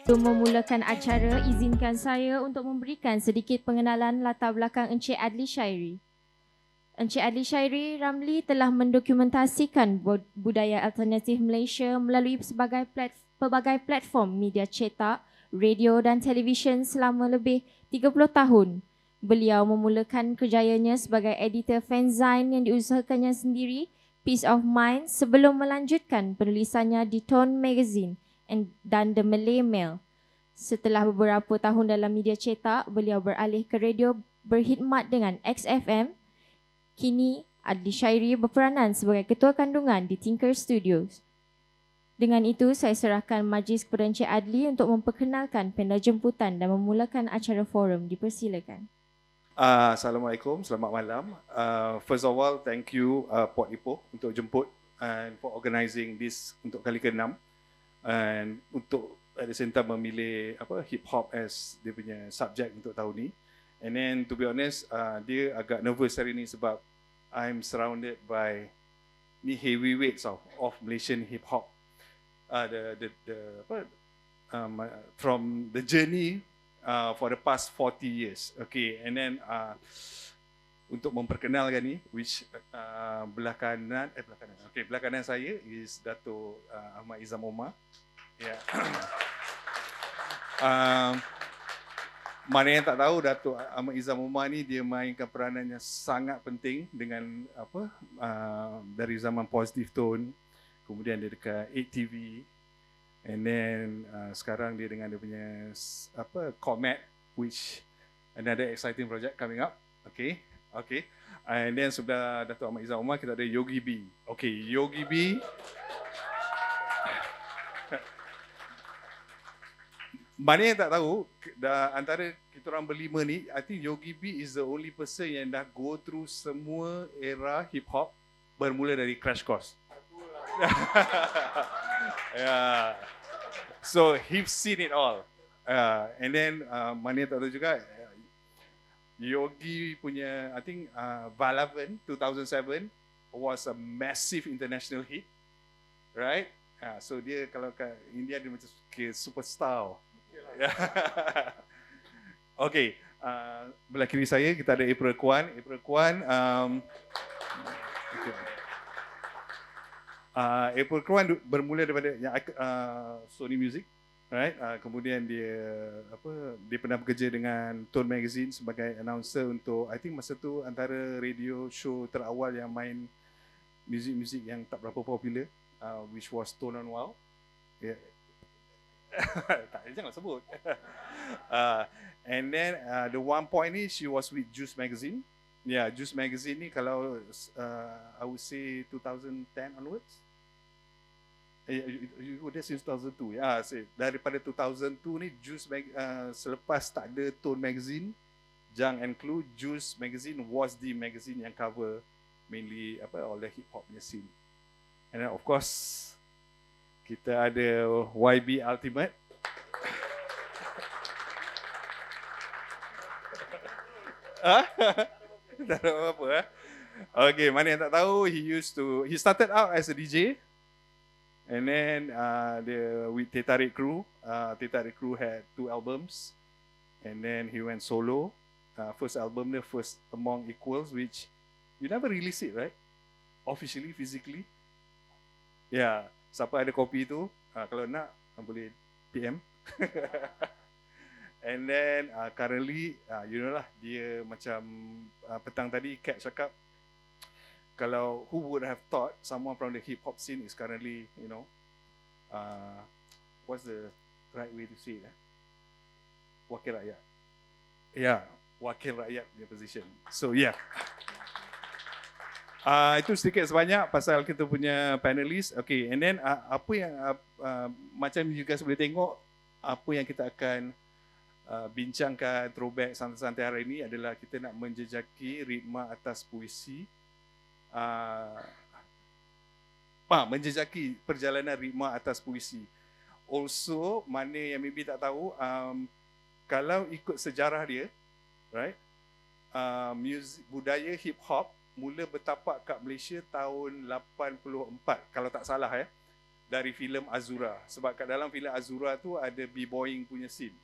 Sebelum memulakan acara, izinkan saya untuk memberikan sedikit pengenalan latar belakang Encik Adli Syairi. Encik Adli Syairi Ramli telah mendokumentasikan budaya alternatif Malaysia melalui pelbagai platform media cetak, radio dan televisyen selama lebih 30 tahun. Beliau memulakan kerjayanya sebagai editor fanzine yang diusahakannya sendiri, Peace of Mind, sebelum melanjutkan penulisannya di Tone Magazine dan The Malay Mail. Setelah beberapa tahun dalam media cetak, beliau beralih ke radio berkhidmat dengan XFM. Kini, Adli Syairi berperanan sebagai ketua kandungan di Tinker Studios. Dengan itu, saya serahkan majlis kepada Encik Adli untuk memperkenalkan panel jemputan dan memulakan acara forum. Dipersilakan. Assalamualaikum, selamat malam. First of all, thank you Port Ipoh untuk jemput and for organising this untuk kali ke-6 and untuk at the same time memilih hip hop as dia punya subjek untuk tahun ni. And then to be honest, dia agak nervous hari ni sebab I'm surrounded by ni heavyweights of Malaysian hip hop. From the journey for the past 40 years. Okay, and then untuk memperkenalkan ni, which belah kanan saya is Dato' Ahmad Izzam Omar. Yeah. Mana yang tak tahu, Dato' Ahmad Izzam Omar ni dia mainkan peranan yang sangat penting dengan dari zaman Positive Tone, kemudian dia dekat 8TV, and then sekarang dia dengan dia punya Comet, which another exciting project coming up. Okay. And then sebelah Dato' Ahmad Izzam Omar kita ada Yogi B. Okay, Yogi B. Mana yang tak tahu, antara kita orang berlima ni, I think Yogi B is the only person yang dah go through semua era hip hop bermula dari Crash Course. Yeah. So he's seen it all. And then mana yang tak tahu juga, Yogi punya, I think Valavan 2007 was a massive international hit, right? So dia kalau kat India dia macam superstar. Okay, belah kiri saya kita ada April Kwan. April Kwan bermula daripada Sony Music, right? Kemudian dia pernah bekerja dengan Tone Magazine sebagai announcer untuk, I think masa tu antara radio show terawal yang main muzik-muzik yang tak berapa popular, which was Tone on Wow. Yeah. Tak, jangan sebut. And then the one point ni, she was with Juice Magazine. Yeah, Juice Magazine ni kalau I would say 2010 onwards. You go there since 2002. Yeah, daripada 2002 ni Juice selepas tak ada Tone Magazine, Jang and Clue, Juice Magazine was the magazine yang cover mainly all the hip hop punya scene. And then of course kita ada YB Ultimate. Tak ada apa-apa. Okay, mana yang tak tahu, he started out as a DJ, and then with Teh Tarik Crew. Teh Tarik Crew had 2 albums, and then he went solo. First album dia First Among Equals, which you never release it, right? Officially, physically. Yeah. Siapa ada kopi tu, kalau nak boleh PM. And then currently, you know lah, dia macam petang tadi Kat cakap, kalau who would have thought someone from the hip hop scene is currently, you know, what's the right way to say it? Wakil rakyat. Yeah, wakil rakyat punya position. So yeah. Itu sedikit sebanyak pasal kita punya panelis. Okay, and then apa yang macam you guys boleh tengok, apa yang kita akan bincangkan throwback santai-santai hari ini adalah kita nak menjejaki ritma atas puisi, menjejaki perjalanan ritma atas puisi. Also, mana yang maybe tak tahu, kalau ikut sejarah dia, right, budaya hip hop mula bertapak kat Malaysia tahun 84, kalau tak salah dari filem Azura. Sebab kat dalam filem Azura tu ada b-boying punya scene.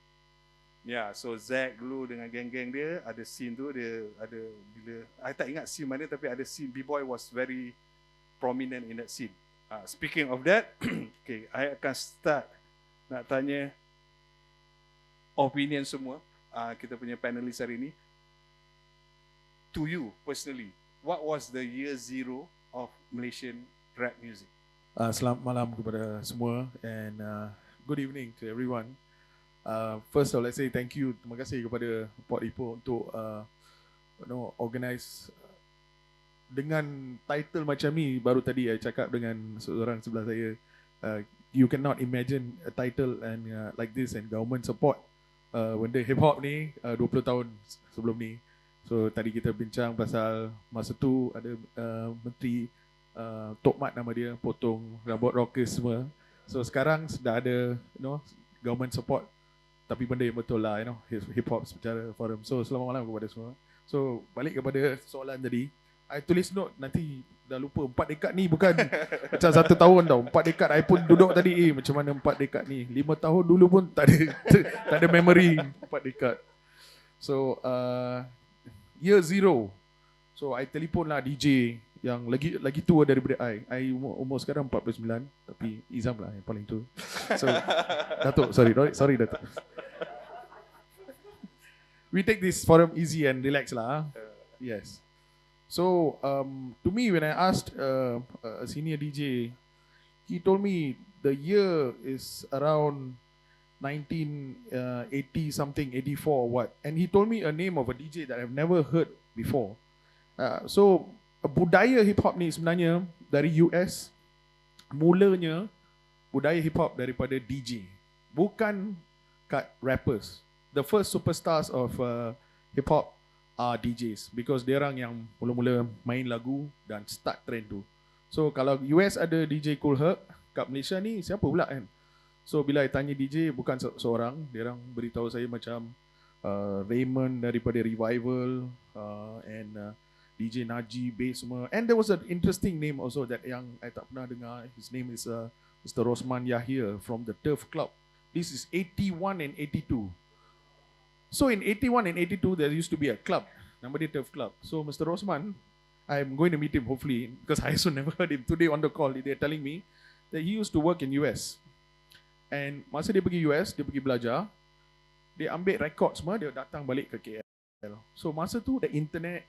Ya, so Zack dulu dengan geng-geng dia ada scene tu, dia ada bila I tak ingat scene mana, tapi ada scene b-boy was very prominent in that scene. Speaking of that, okay, I akan start nak tanya opinion semua kita punya panelis hari ni. To you personally, what was the year zero of Malaysian rap music? Selamat malam kepada semua and good evening to everyone. First of all, let's say thank you, terima kasih kepada Port Ipoh untuk organize dengan title macam ni. Baru tadi saya cakap dengan seorang sebelah saya, you cannot imagine a title and like this and government support benda hip hop ni 20 tahun sebelum ni. So tadi kita bincang pasal masa tu ada menteri Tok Mat nama dia, potong rambut rockers semua. So sekarang sudah ada government support, tapi benda yang betul lah, hip hop secara forum. So selamat malam kepada semua. So balik kepada soalan tadi, I tulis note, nanti dah lupa. 4 dekad ni bukan macam 1 tahun tau. 4 dekad I pun duduk tadi, macam mana 4 dekad ni. 5 tahun dulu pun tak ada memory 4 dekad. So year zero, so I telefon lah DJ yang lagi tua daripada I umur sekarang 49, tapi Izam lah yang paling tua. So Datuk, sorry Datuk. We take this forum easy and relax lah. Yes. So to me, when I asked a senior DJ, he told me the year is around 1980 something, 84 or what, and he told me a name of a DJ that I've never heard before. So budaya hip hop ni sebenarnya dari US, mulanya budaya hip hop daripada DJ, bukan kat rappers. The first superstars of hip hop are DJs, because dia orang yang mula-mula main lagu dan start trend tu. So kalau US ada DJ Cool Herc, kat Malaysia ni siapa pula kan? So bila I tanya DJ, bukan seorang, dia orang beritahu saya macam Raymond daripada Revival and DJ Najee, bass semua. And there was an interesting name also that yang I tak pernah dengar. His name is Mr. Rosman Yahya from the Turf Club. This is 81 and 82. So in 81 and 82, there used to be a club, nama dia Turf Club. So Mr. Rosman, I'm going to meet him hopefully, because I also never heard him. Today on the call, they're telling me that he used to work in US. And masa dia pergi US, dia pergi belajar, dia ambil rekod semua, dia datang balik ke KL. So masa tu ada internet,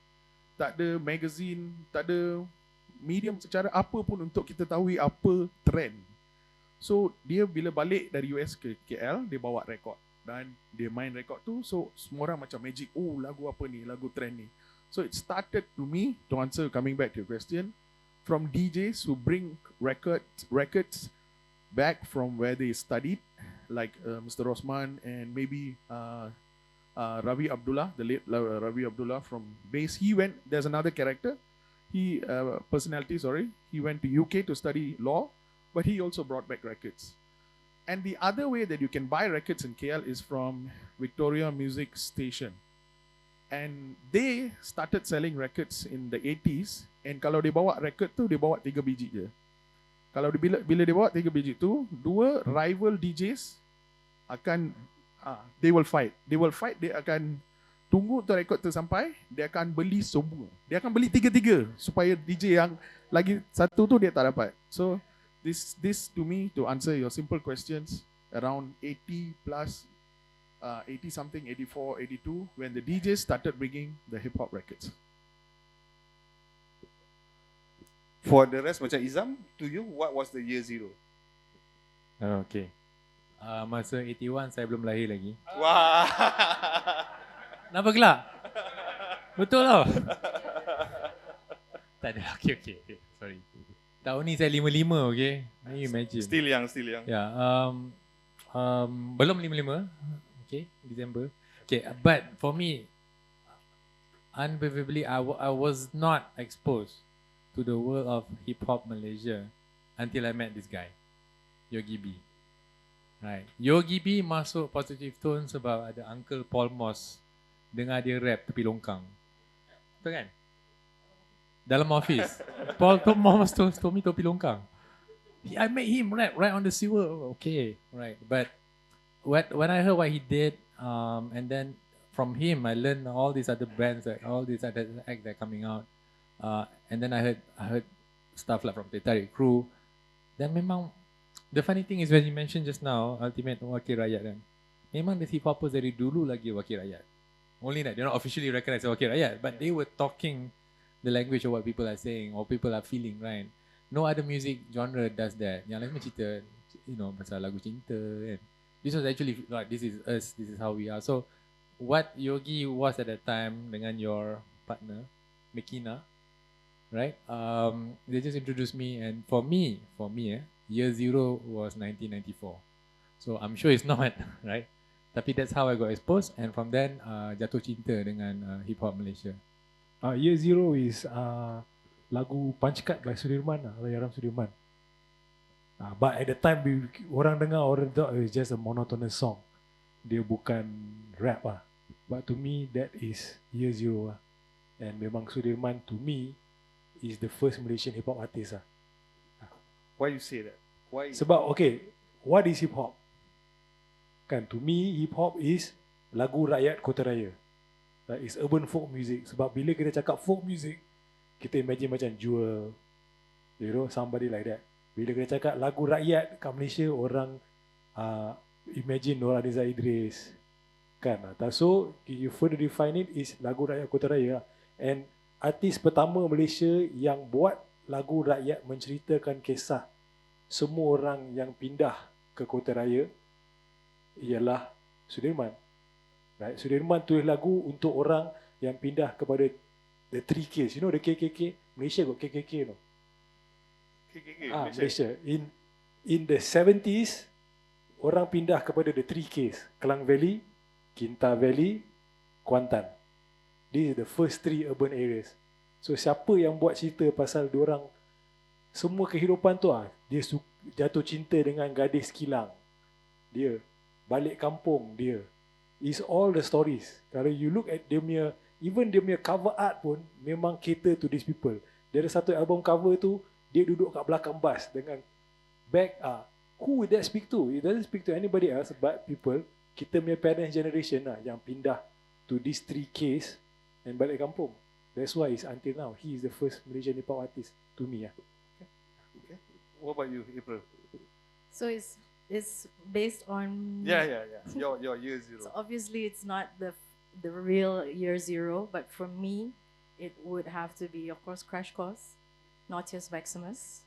tak ada magazine, tak ada medium secara apa pun untuk kita tahu apa trend. So dia bila balik dari US ke KL, dia bawa rekod dan dia main rekod tu. So semua orang macam magic, oh lagu apa ni, lagu trend ni. So it started to me, to answer, coming back to your question, from DJs who bring records back from where they studied, like Mr. Rosman and maybe Ravi Abdullah, the late Ravi Abdullah from bass. There's another character, personality, he went to UK to study law, but he also brought back records. And the other way that you can buy records in KL is from Victoria Music Station. And they started selling records in the 80s. And kalau dia bawa record tu, dia bawa 3 biji je. Kalau bila dia bawa 3 biji tu, 2 rival DJs akan they will fight. Dia akan tunggu tu record tu sampai, dia akan beli semua. Dia akan beli 3-3 supaya DJ yang lagi satu tu dia tak dapat. So this to me, to answer your simple questions, around 80 plus, 80 something, 84, 82, when the DJs started bringing the hip hop records. For the rest, macam Izam, to you, what was the year zero? Okay. Masa 81 saya belum lahir lagi. Wah. Kenapa gelap? Betul tau. Tak ada. Okay. Sorry. Tahun ni saya 55, okay? Can you imagine? Still young. Yeah. Belum 55. Okay, December. Okay, but for me, unbelievably, I was not exposed to the world of hip hop Malaysia until I met this guy, Yogi B. Right, Yogi B masuk Positive Tone sebab ada Uncle Paul Moss dengar dia rap tepi longkang. Betul kan? Dalam office. Paul Moss told me tepi longkang. I made him rap right on the sewer. Okay, right. But when I heard what he did, and then from him I learned all these other bands, like all these other acts that are coming out, and then I heard stuff like from Teh Tarik Crew. Then memang the funny thing is when you mentioned just now Ultimate Wakil Rakyat kan, memang the hip hoppers dari dulu lagi wakil rakyat. Only that they're not officially recognized as wakil rakyat, but they were talking the language of what people are saying or people are feeling, right? No other music genre does that. Yang lain cerita, pasal lagu cinta kan. This was actually like, this is us, this is how we are. So what Yogi was at that time dengan your partner Mekina, right? They just introduced me, and for me, year zero was 1994. So I'm sure it's not, right? Tapi that's how I got exposed, and from then jatuh cinta dengan hip hop Malaysia. Year Zero is lagu Punch Card by Sudirman lah, Allahyarham Sudirman. But at the time orang dengar, orang thought it was just a monotonous song. Dia bukan rap lah. But to me that is Year Zero lah. And memang Sudirman to me is the first Malaysian hip hop artist lah. Why you say that? Why? Sebab okay, what is hip hop? Kan to me hip hop is lagu rakyat kota raya. It's urban folk music. Sebab bila kita cakap folk music, kita imagine macam Jewel, somebody like that. Bila kita cakap lagu rakyat kat Malaysia, orang imagine Nor Aliza Idris, kan? So you further define it is lagu rakyat kota raya. And artis pertama Malaysia yang buat lagu rakyat menceritakan kisah semua orang yang pindah ke kota raya ialah Sudirman. Right? Sudirman tulis lagu untuk orang yang pindah kepada the 3Ks. You know the KKK? Malaysia got KKK, no? KKK, Malaysia. In the 70s, orang pindah kepada the 3Ks. Klang Valley, Kinta Valley, Kuantan. This is the first 3 urban areas. So siapa yang buat cerita pasal diorang, semua kehidupan tu dia jatuh cinta dengan gadis kilang, dia balik kampung, dia is all the stories. Kalau you look at dia punya, even dia punya cover art pun memang cater to these people. Dia ada satu album cover tu, dia duduk kat belakang bas dengan bag. Who would that speak to? It doesn't speak to anybody else but people, kita punya parents generation yang pindah to these 3Ks and balik kampung. That's why it's until now he is the first Malaysian hip hop artist to me. Okay. What about you, April? So it's based on Your year zero. So obviously it's not the real Year Zero, but for me it would have to be, of course, Crash Course, Nautilus Maximus,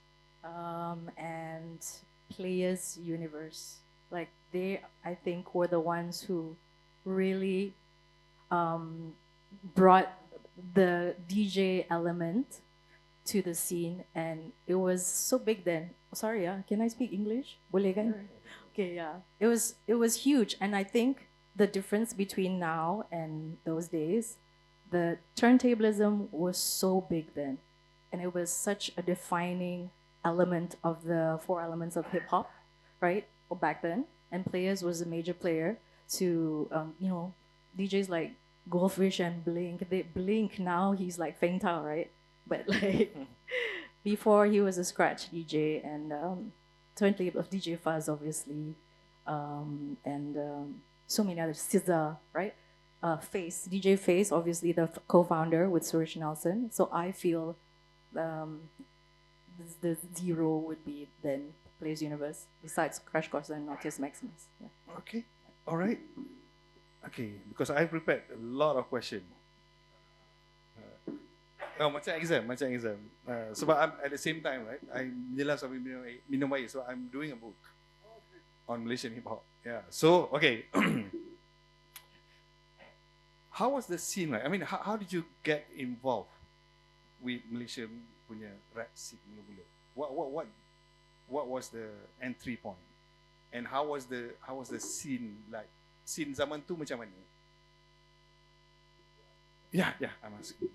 and Players Universe. Like they, I think, were the ones who really brought the DJ element to the scene, and it was so big then. Sorry, can I speak English? Boleh kan? Okay, yeah. It was huge, and I think the difference between now and those days, the turntablism was so big then, and it was such a defining element of the 4 elements of hip hop, right? Back then, and Players was a major player to DJs like Goldfish and Blink. Blink now he's like Feng Tao, right? But like before he was a scratch DJ, and turntable of DJ Fuzz, obviously, and so many others. SZA, right? DJ Face, obviously the co-founder with Suresh Nelson. So I feel the zero would be then Players Universe, besides Crash Course and Nautilus Maximus. Yeah. Okay, all right. Okay, because I prepared a lot of questions. Macam exam. Sebab I'm, at the same time, right, I menjelas sambil minum air, so I'm doing a book on Malaysian hip hop. Yeah. So okay. How was the scene like? I mean, how did you get involved with Malaysian punya rap scene mula-mula? What was the entry point? And how was the scene like? Scene zaman tu macam mana? Yeah, I'm asking.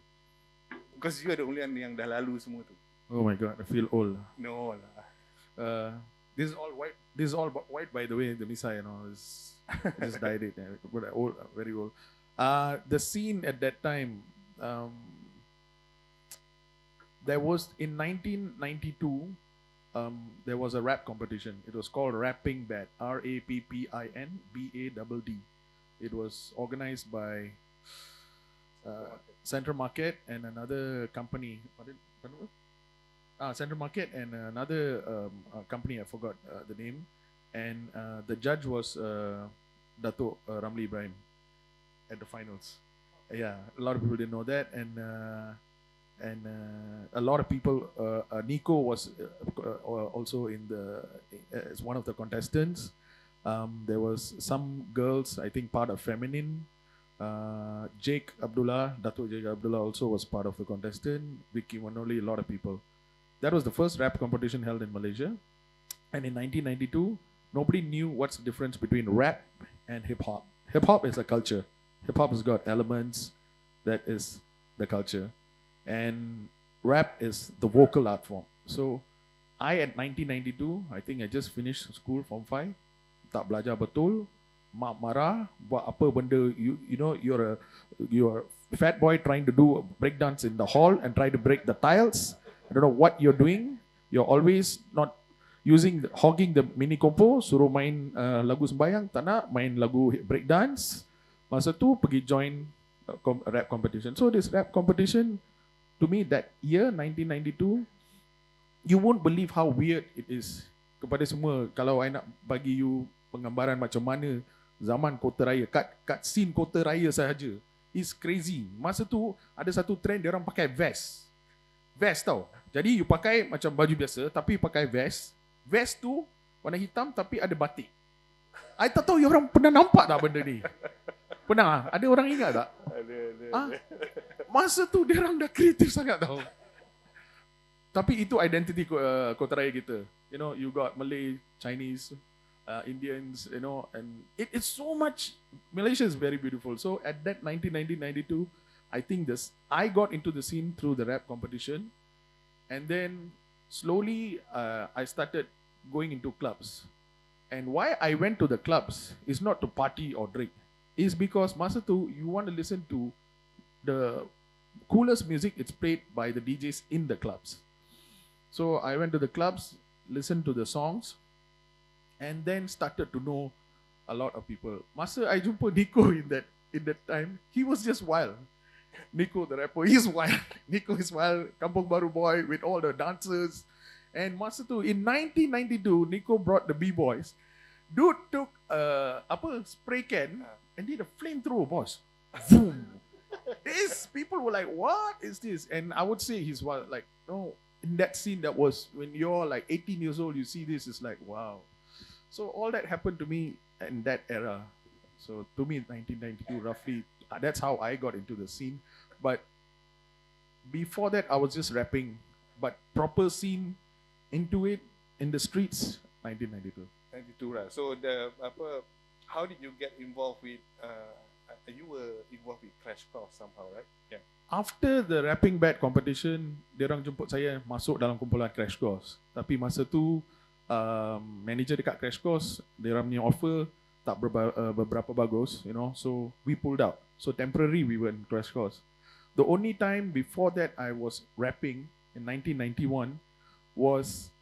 Because you are the only one yang dah lalu semua tu. Oh my God, I feel old. No lah. This is all white. This is all white, by the way. The Misa, is just dyed it. But old, very old. The scene at that time, there was in 1992. there was a rap competition. It was called Rapping Bad, RAPPINBADD. It was organized by Central Market and another company. Central Market and another company, I forgot the name. And the judge was Dato' Ramli Ibrahim at the finals. Yeah, a lot of people didn't know that. And a lot of people, Nico was also in as one of the contestants. There was some girls, I think part of Feminine. Jake Abdullah, Dato' Jake Abdullah also was part of the contestant. Vicky Manoli, a lot of people. That was the first rap competition held in Malaysia. And in 1992, nobody knew what's the difference between rap and hip hop. Hip hop is a culture. Hip hop has got elements. That is the culture. And rap is the vocal art form. So I at 1992, I think I just finished school Form 5. Tak belajar betul, mak marah, buat apa benda, you know, you're a fat boy trying to do breakdance in the hall and try to break the tiles. I don't know what you're doing. You're always not hogging the mini compo, suruh main lagu sembayang, tak nak main lagu breakdance. Masa tu pergi join rap competition. So this rap competition, to me that year 1992, you won't believe how weird it is. Kepada semua, kalau I nak bagi you penggambaran macam mana zaman Kota Raya, kat scene Kota Raya sahaja, it's crazy. Masa tu ada satu trend dia orang pakai vest tau. Jadi you pakai macam baju biasa tapi pakai vest tu warna hitam tapi ada batik. I tak tahu you orang pernah nampak tak benda ni? Pernah? Ada orang ingat tak? Ada. Masa tu dia orang dah kreatif sangat tau. Tapi itu identity Kota Raya kita. You know, you got Malay, Chinese, Indians, you know, and it's so much. Malaysia is very beautiful. So at that 1992, I think I got into the scene through the rap competition, and then slowly I started going into clubs. And why I went to the clubs is not to party or drink. Is because masa tu you want to listen to the coolest music. It's played by the DJs in the clubs. So I went to the clubs, listened to the songs, and then started to know a lot of people. Masa I jumpa Nico in that time, he was just wild. Nico the rapper, he's wild. Nico is wild, Kampung Baru boy with all the dancers. And masa tu, in 1992, Nico brought the B-boys. Dude took spray can and did a flamethrower, boss. Boom. These people were like, what is this? And I would say he's wild. Like, no, in that scene that was when you're like 18 years old, you see this, it's like, wow. So all that happened to me in that era. So to me, 1992, roughly, that's how I got into the scene. But before that, I was just rapping. But proper scene into it in the streets, 1992. 92, right? So how did you get involved with? You were involved with Crash Course somehow, right? Yeah. After the Rapping Bad competition, dia orang jemput saya masuk dalam kumpulan Crash Course. Tapi masa tu manager dekat Crash Course, dia orang punya offer tak beberapa bagus, you know. So we pulled out. So temporary we were in Crash Course. The only time before that I was rapping in 1991 was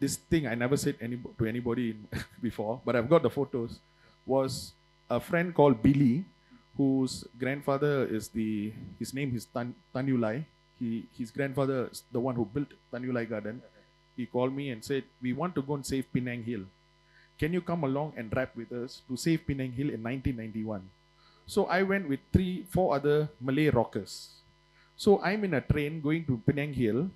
this thing I never said to anybody before, but I've got the photos. Was a friend called Bilik, whose grandfather is his name is Tan Yulai. His grandfather is the one who built Tan Yulai Garden. He called me and said, we want to go and save Penang Hill. Can you come along and rap with us to save Penang Hill in 1991? So I went with 3-4 other Malay rockers. So I'm in a train going to Penang Hill,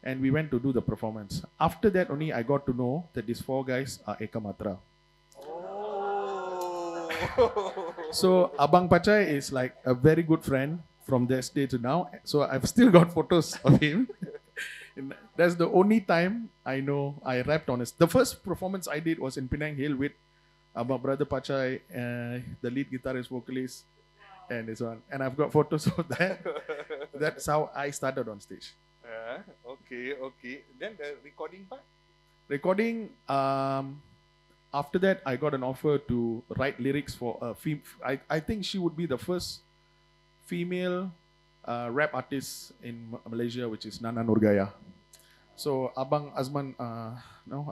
and we went to do the performance. After that only I got to know that these 4 guys are Eka Matra. So Abang Pachai is like a very good friend from that day to now. So I've still got photos of him. And that's the only time I know I rapped on it. The first performance I did was in Penang Hill with Abang Brother Pachai, the lead guitarist, vocalist, and this one. And I've got photos of that. That's how I started on stage. Okay. Then the recording part? Recording, after that, I got an offer to write lyrics for a I think she would be the first female rap artist in Malaysia, which is Nana Nurgaya. So Abang Azman, no,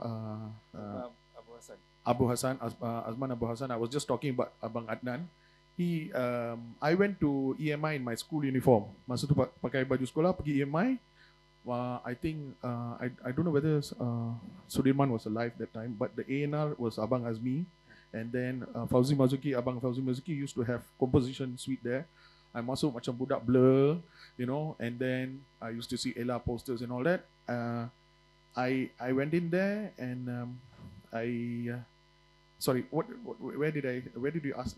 Abu Hassan. Abu Hassan, Azman Abu Hassan. I was just talking about Abang Adnan. I went to EMI in my school uniform. Masa tu pakai baju sekolah pergi EMI. I think I don't know whether Sudirman was alive that time, but the A&R was Abang Azmi, and then Fauzi Mazuki, Abang Fauzi Mazuki used to have composition suite there. I masuk macam budak blur, you know, and then I used to see Ella posters and all that. I went in there and sorry, where did you ask?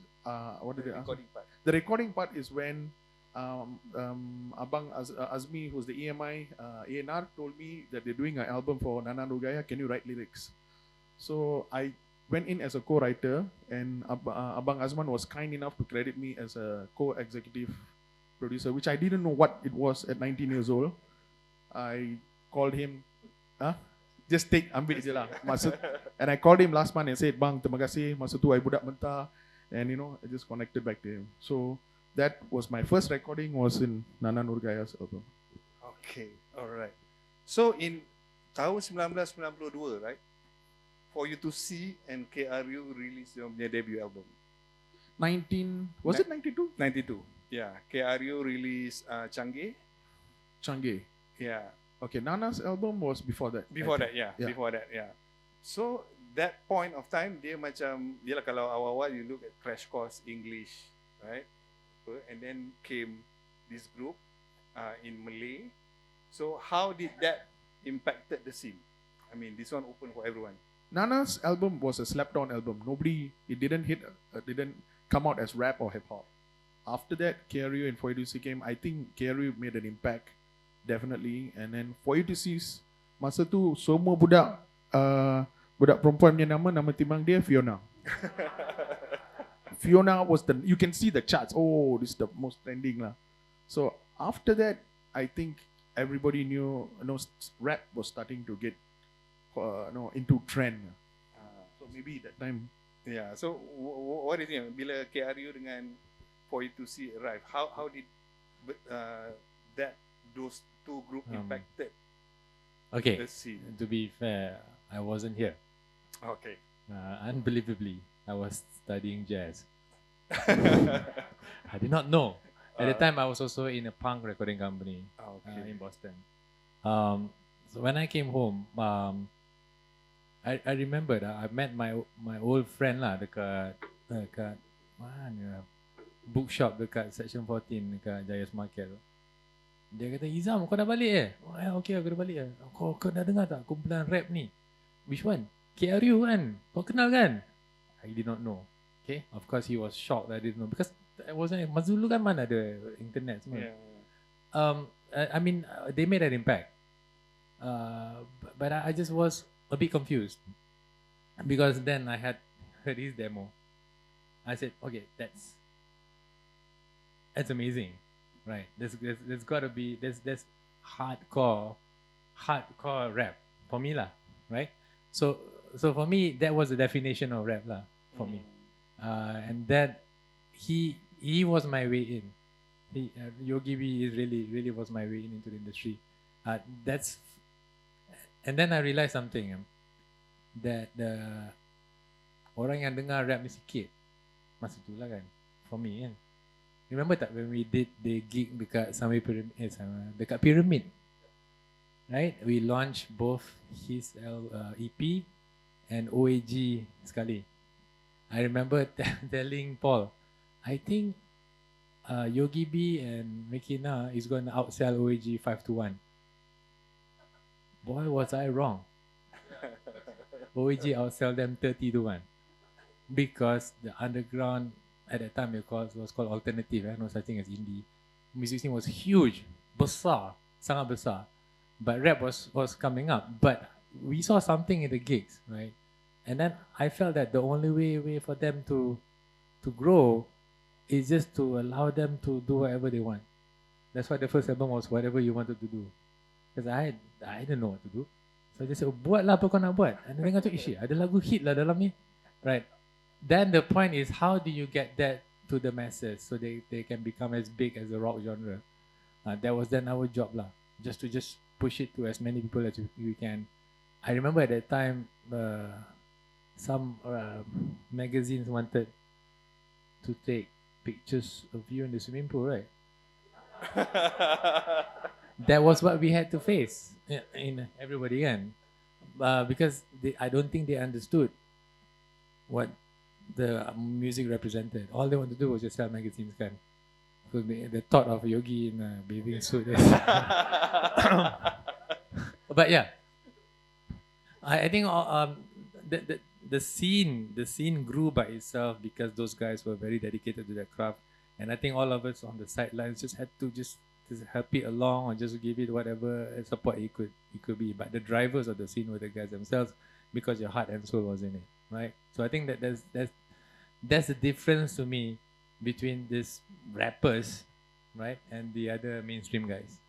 What did I ask? Recording part. The recording part is when Abang Azmi, who's the EMI A&R, told me that they're doing an album for Nana Nurgaya. Can you write lyrics? So I went in as a co-writer, and Abang Azman was kind enough to credit me as a co-executive producer, which I didn't know what it was at 19 years old. I called him, just take, ambil je lah. And I called him last month and said, Bang, terima kasih, masa tu I budak mentah. And you know, I just connected back to him. So that was my first recording, was in Nana Nurgaya's album. Okay, alright. So in tahun 1992, right? For you to see and KRU release your debut album. Was it 92? 92. Yeah, KRU released Canggih. Canggih. Yeah. Okay, Nana's album was before that. Before I that, think. yeah. Before that, yeah. So that point of time, dia macam, yelah kalau awal-awal you look at Crash Course English, right? And then came this group in Malay. So how did that impacted the scene? I mean, this one open for everyone. Nana's album was a slapped-on album. It didn't come out as rap or hip-hop. After that, KRU and For You to See came. I think KRU made an impact, definitely. And then For You to See, masa tu semua budak perempuan punya nama timbang dia Fiona. Fiona was you can see the charts. Oh, this is the most trending lah. So after that, I think everybody knew, rap was starting to get into trend. So maybe that time. Yeah. So what do you think? Bila KRU dengan For You to See arrive, how did those two group impacted Okay, the scene? to be fair, I wasn't here. Okay. Unbelievably, I was studying jazz. I did not know. At the time, I was also in a punk recording company in Boston. So when I came home, I remembered I met my old friend lah dekat mana bookshop dekat section 14 dekat Jayas Market. Dia kata, Izam, kau dah balik okay, aku dah balik Kau dah dengar tak kumpulan rap ni? Which one? KRU kan? Kau kenal kan? I did not know. Okay, of course he was shocked that I didn't know because I wasn't. Masa dulu kan mana ada internet semua. Yeah. I mean, they made an impact. But I just was a bit confused because then I had heard his demo. I said, okay, that's amazing, right? There's got to be there's hardcore rap for me lah, right? So for me that was the definition of rap lah for me, and that he was my way in. Yogi B really was my way into the industry. And then I realized something, that the orang yang dengar rap ni sikit masa tu lah kan, for me kan. Remember tak when we did the gig dekat dekat Pyramid, right? We launched both his EP and OAG sekali. I remember telling Paul, I think Yogi B and Mekina is going to outsell OAG 5-1. Boy, was I wrong. OAG outsell them 30-1 because the underground at that time was called alternative, no such thing as indie. Music scene was huge, besar, sangat besar. But rap was coming up. But we saw something in the gigs, right? And then I felt that the only way for them to grow is just to allow them to do whatever they want. That's why the first album was whatever you wanted to do. Because I didn't know what to do. So I just said, buatlah apa kau nak buat. And then dengar tu, ada lagu hit lah dalam ni. Right. Then the point is, how do you get that to the masses so they can become as big as the rock genre? That was then our job lah. Just to push it to as many people as you can. I remember at that time, some magazines wanted to take pictures of you in the swimming pool, right? That was what we had to face in everybody again, because I don't think they understood what the music represented. All they wanted to do was just sell magazines, kan. So the thought of Yogi in a bathing suit. But yeah, I think the scene grew by itself because those guys were very dedicated to their craft, and I think all of us on the sidelines just had to just help it along or just give it whatever support it could be. But the drivers of the scene were the guys themselves, because your heart and soul was in it, right? So I think that that's the difference to me between these rappers, right, and the other mainstream guys.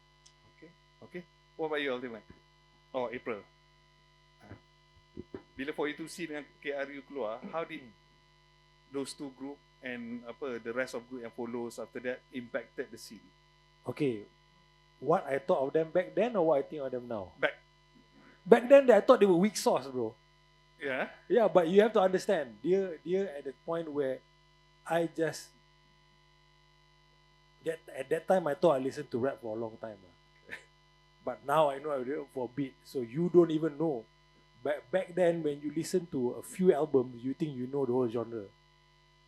Okay. What about you, Ultimate? Oh, April. Bila 482C dengan KRU keluar, how did those two group and the rest of group yang follows after that impacted the scene? Okay, what I thought of them back then or what I think of them now? Back then, I thought they were weak sauce, bro. Yeah. Yeah, but you have to understand, they're at the point where I just at that time I thought I listened to rap for a long time. But now I know I read for a beat, so you don't even know. Back then, when you listen to a few albums, you think you know the whole genre.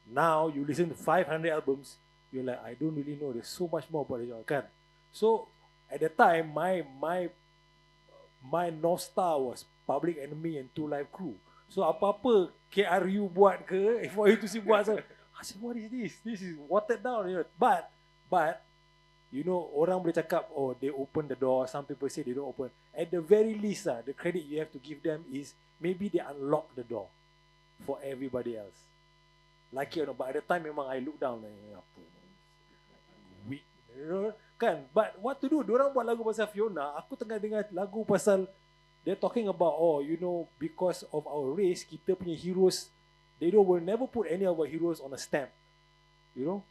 Now you listen to 500 albums, you're like, I don't really know. There's so much more about the genre, kan? So at the time, my North Star was Public Enemy and Two Live Crew. So apa-apa KRU buat ke, for you to see buat, I said, what is this? This is watered down. You know? But you know, orang boleh cakap, oh, they open the door. Some people say they don't open. At the very least, the credit you have to give them is maybe they unlock the door for everybody else. Like it or not, but at the time memang I look down like, apa, weak, you know, kan? But what to do? Diorang buat lagu pasal Fiona, aku tengah dengar lagu pasal, they're talking about, oh, you know, because of our race, kita punya heroes, will never put any of our heroes on a stamp, you know.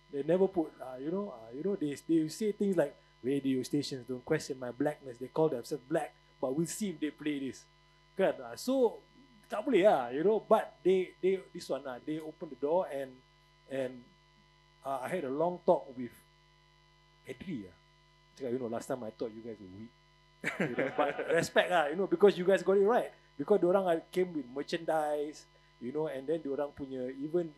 They never put, they say things like, radio stations don't question my blackness. They call themselves black, but we'll see if they play this. Kan? So, tak boleh lah, you know. But they this one, they opened the door and I had a long talk with Edri. You know, last time I thought you guys were weak. You know, but respect lah, you know, because you guys got it right. Because diorang came with merchandise, you know, and then diorang punya even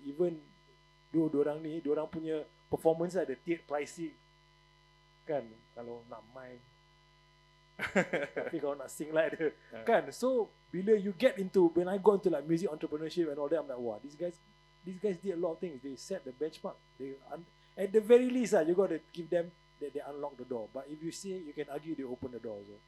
diorang punya performance ada tiered pricing, kan, kalau nak main tapi kalau nak sing lah ada, kan. So bila you get into, when I got into like music entrepreneurship and all that, I'm like, wow, these guys did a lot of things. They set the benchmark. At the very least you got to give them that they unlock the door. But if you say, you can argue they open the door also.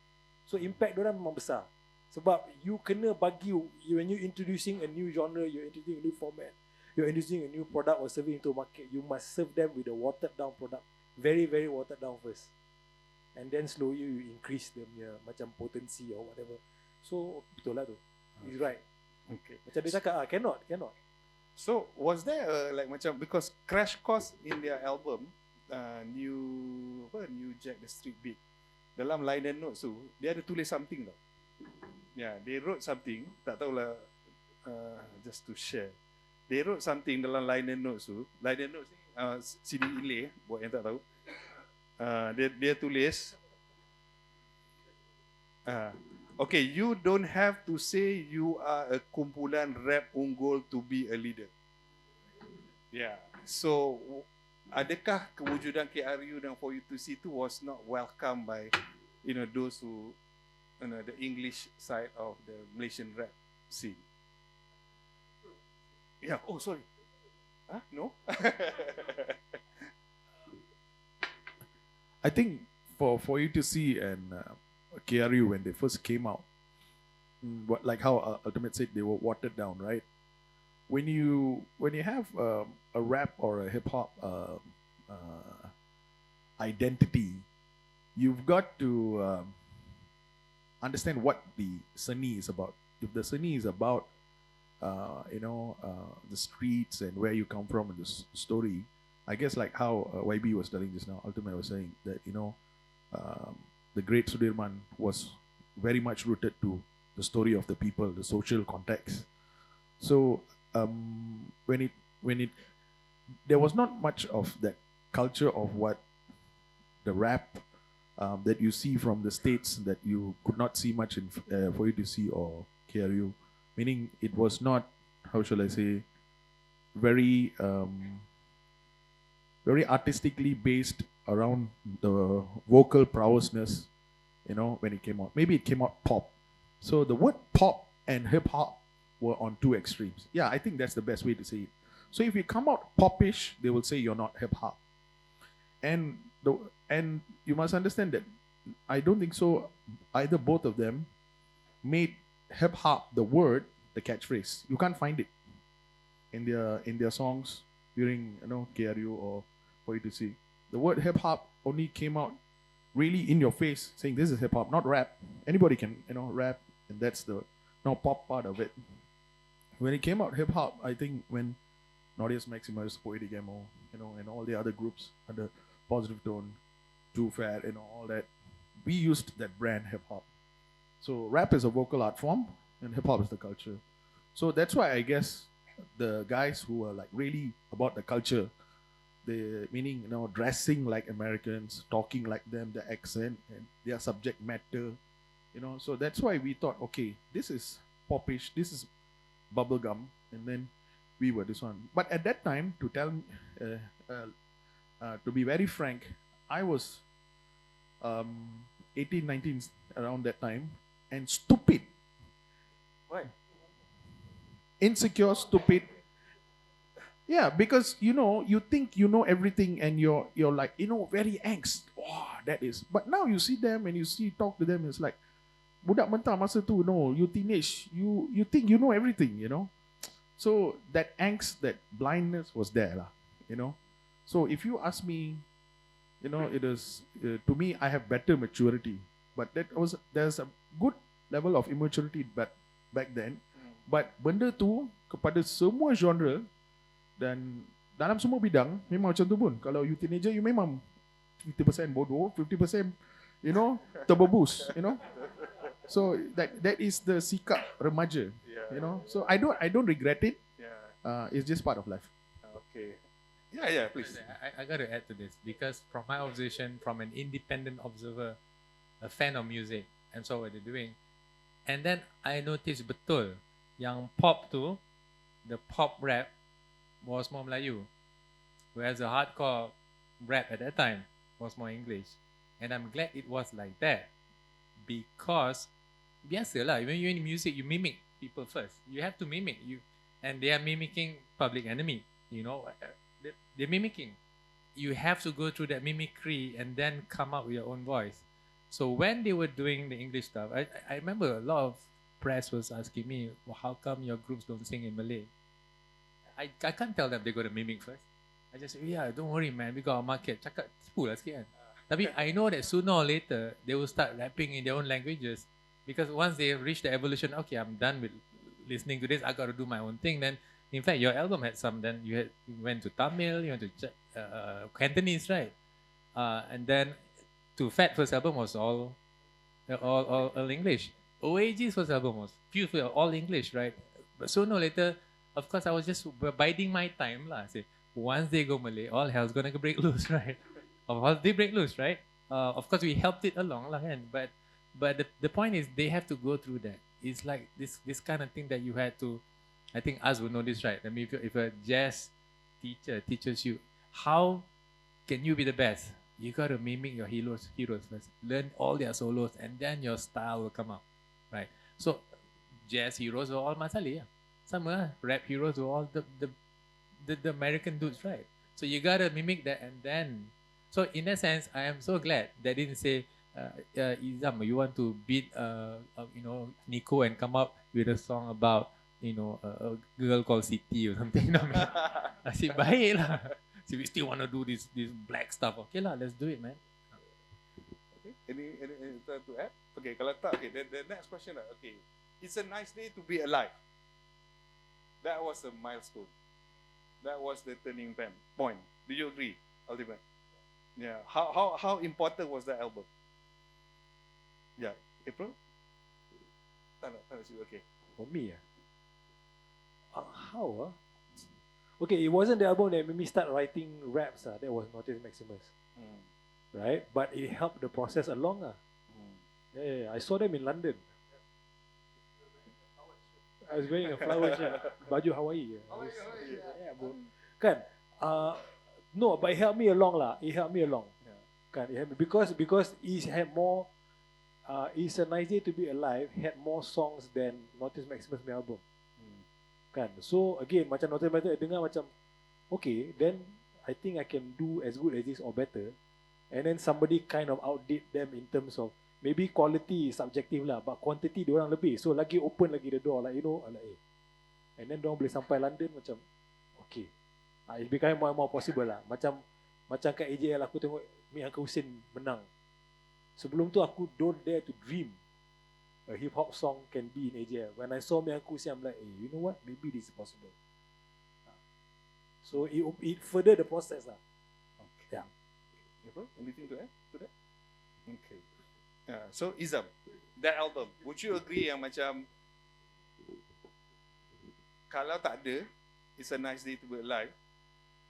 So impact diorang memang besar, sebab you kena bagi, when you introducing a new genre, you're introducing a new format, you're introducing a new product or serving into a market, you must serve them with a watered down product, very very watered down first, and then slowly you increase the macam potency or whatever. So betul lah tu, he's right. Okay. Macam dia cakap, cannot. So was there like macam, because Crash Course in their album New Jack the Street Beat, dalam liner notes tu dia ada tulis something tau. Yeah, they wrote something, tak tahulah, just to share. They wrote something dalam liner notes tu. Liner notes ni CD inlay, buat yang tak tahu. Dia tulis, okay, you don't have to say you are a kumpulan rap unggul to be a leader. Yeah. So adakah kewujudan KRU dan 4U2C tu was not welcome by, you know, those who, you know, the English side of the Malaysian rap scene? Yeah. Oh, sorry. No? I think for you to see and KRU when they first came out, like how Ultimate said, they were watered down, right? When you have a rap or a hip hop identity, you've got to understand what the seni is about. If the seni is about the streets and where you come from and the story, I guess like how YB was telling just now, Ultimate was saying that, the great Sudirman was very much rooted to the story of the people, the social context. So when it there was not much of that culture of what the rap that you see from the States that you could not see much in for you to see or KRU, meaning it was not, how shall I say, very very artistically based around the vocal prowessness, you know, when it came out. Maybe it came out pop. So the word pop and hip hop were on two extremes. Yeah, I think that's the best way to say it. So if you come out popish, they will say you're not hip hop. And you must understand that I don't think so either both of them made hip hop the word the catchphrase. You can't find it in their songs during, you know, KRU or for you to see. The word hip hop only came out really in your face, saying this is hip hop, not rap. Anybody can, you know, rap, and that's the pop part of it. When it came out hip hop, I think when Nordius Maximus, Poetic Emo, you know, and all the other groups under Positive Tone, Too Fat, and all that, we used that brand hip hop. So rap is a vocal art form, and hip hop is the culture. So that's why I guess the guys who are like really about the culture, the meaning, you know, dressing like Americans, talking like them, the accent and their subject matter, you know. So that's why we thought, okay, this is popish, this is bubblegum, and then we were this one. But at that time, to be very frank, I was 18, 19 around that time, and stupid. Why? Insecure, stupid. Yeah, because you know, you think you know everything, and you're like, you know, very angst. Wow, that is. But now you see them and you talk to them, it's like, budak mentah masa tu, no, you teenage, you think you know everything, you know. So that angst, that blindness was there, lah, you know. So if you ask me, you know, it is to me, I have better maturity, but there's a good level of immaturity back then. But benda tu kepada semua genre dan dalam semua bidang memang macam tu pun. Kalau you teenager, you memang 50% bodoh, 50%, you know, terbebus, you know. So that is the sikap remaja, you know. So I don't regret it. Yeah. It's just part of life. Okay. Yeah, please. I got to add to this because from my observation, from an independent observer, a fan of music, and saw what they're doing, and then I noticed betul yang pop tu, the pop rap was more Melayu, whereas the hardcore rap at that time was more English, and I'm glad it was like that because biasalah, when you're in music, you mimic people first. You have to mimic you, and they are mimicking Public Enemy. You know, they're mimicking. You have to go through that mimicry and then come up with your own voice. So when they were doing the English stuff, I remember a lot of press was asking me, well, how come your groups don't sing in Malay? I can't tell them they're going to mimic first. I just say, yeah, don't worry, man, we got a market. Cakap tipu lah sikit kan. Tapi I know that sooner or later, they will start rapping in their own languages because once they reach the evolution, okay, I'm done with listening to this, I got to do my own thing. Then, in fact, your album had some, then you went to Tamil, you went to Cantonese, right? And then To Fat first album was all English. OAG's first album was all English, right? But sooner or later, of course, I was just biding my time lah. Say, once they go Malay, all hell's gonna break loose, right? Or they break loose, right? Of course, we helped it along lah, kan? But the point is, they have to go through that. It's like this kind of thing that you had to. I think us will know this, right? I mean, if a jazz teacher teaches you how can you be the best, you gotta mimic your heroes first. Learn all their solos, and then your style will come out, right? So, jazz heroes were all Masali, yeah. Some rap heroes were all the American dudes, right? So you gotta mimic that, and then. So in that sense, I am so glad they didn't say, Izam, you want to beat, Nico and come up with a song about, a girl called Siti or something. I said, baik lah. So we still want to do this black stuff. Okay lah, let's do it, man. Okay. Any to add? Okay, kalau tak, okay. The next question, okay. It's a nice day to be alive. That was a milestone. That was the turning point. Do you agree, Ultimate? Yeah. How important was that album? Yeah, April? Tak nak sebut, okay. For me, how? Okay, it wasn't the album that made me start writing raps. That was Notice Maximus, right? But it helped the process along. Yeah, I saw them in London. I was wearing a flower shirt, baju Hawaii. Yeah, bro. Kan? No, but it helped me along lah. It helped me along. Kan? It helped me because it had more. It's a Nice Day to Be Alive had more songs than Notice Maximus' album. Kan? So again, macam Notice Maximus dengar macam, okay, then I think I can do as good as this or better. And then somebody kind of outdid them in terms of maybe quality is subjective lah, but quantity diorang lebih. So lagi open lagi the door, like you know, like and then diorang boleh sampai London macam, okay, it became more and more possible lah. Macam kat AJL aku tengok Mi Uncle Hussein menang. Sebelum tu aku don't dare to dream a hip hop song can be in AJL. When I saw Mi Uncle Hussein, I'm like, hey, you know what? Maybe this is possible. So it further the process lah. Okay. Yeah. April, anything to add to that? Okay. So Izam, that album, would you agree yang macam kalau tak ada It's a Nice Day to Be Alive,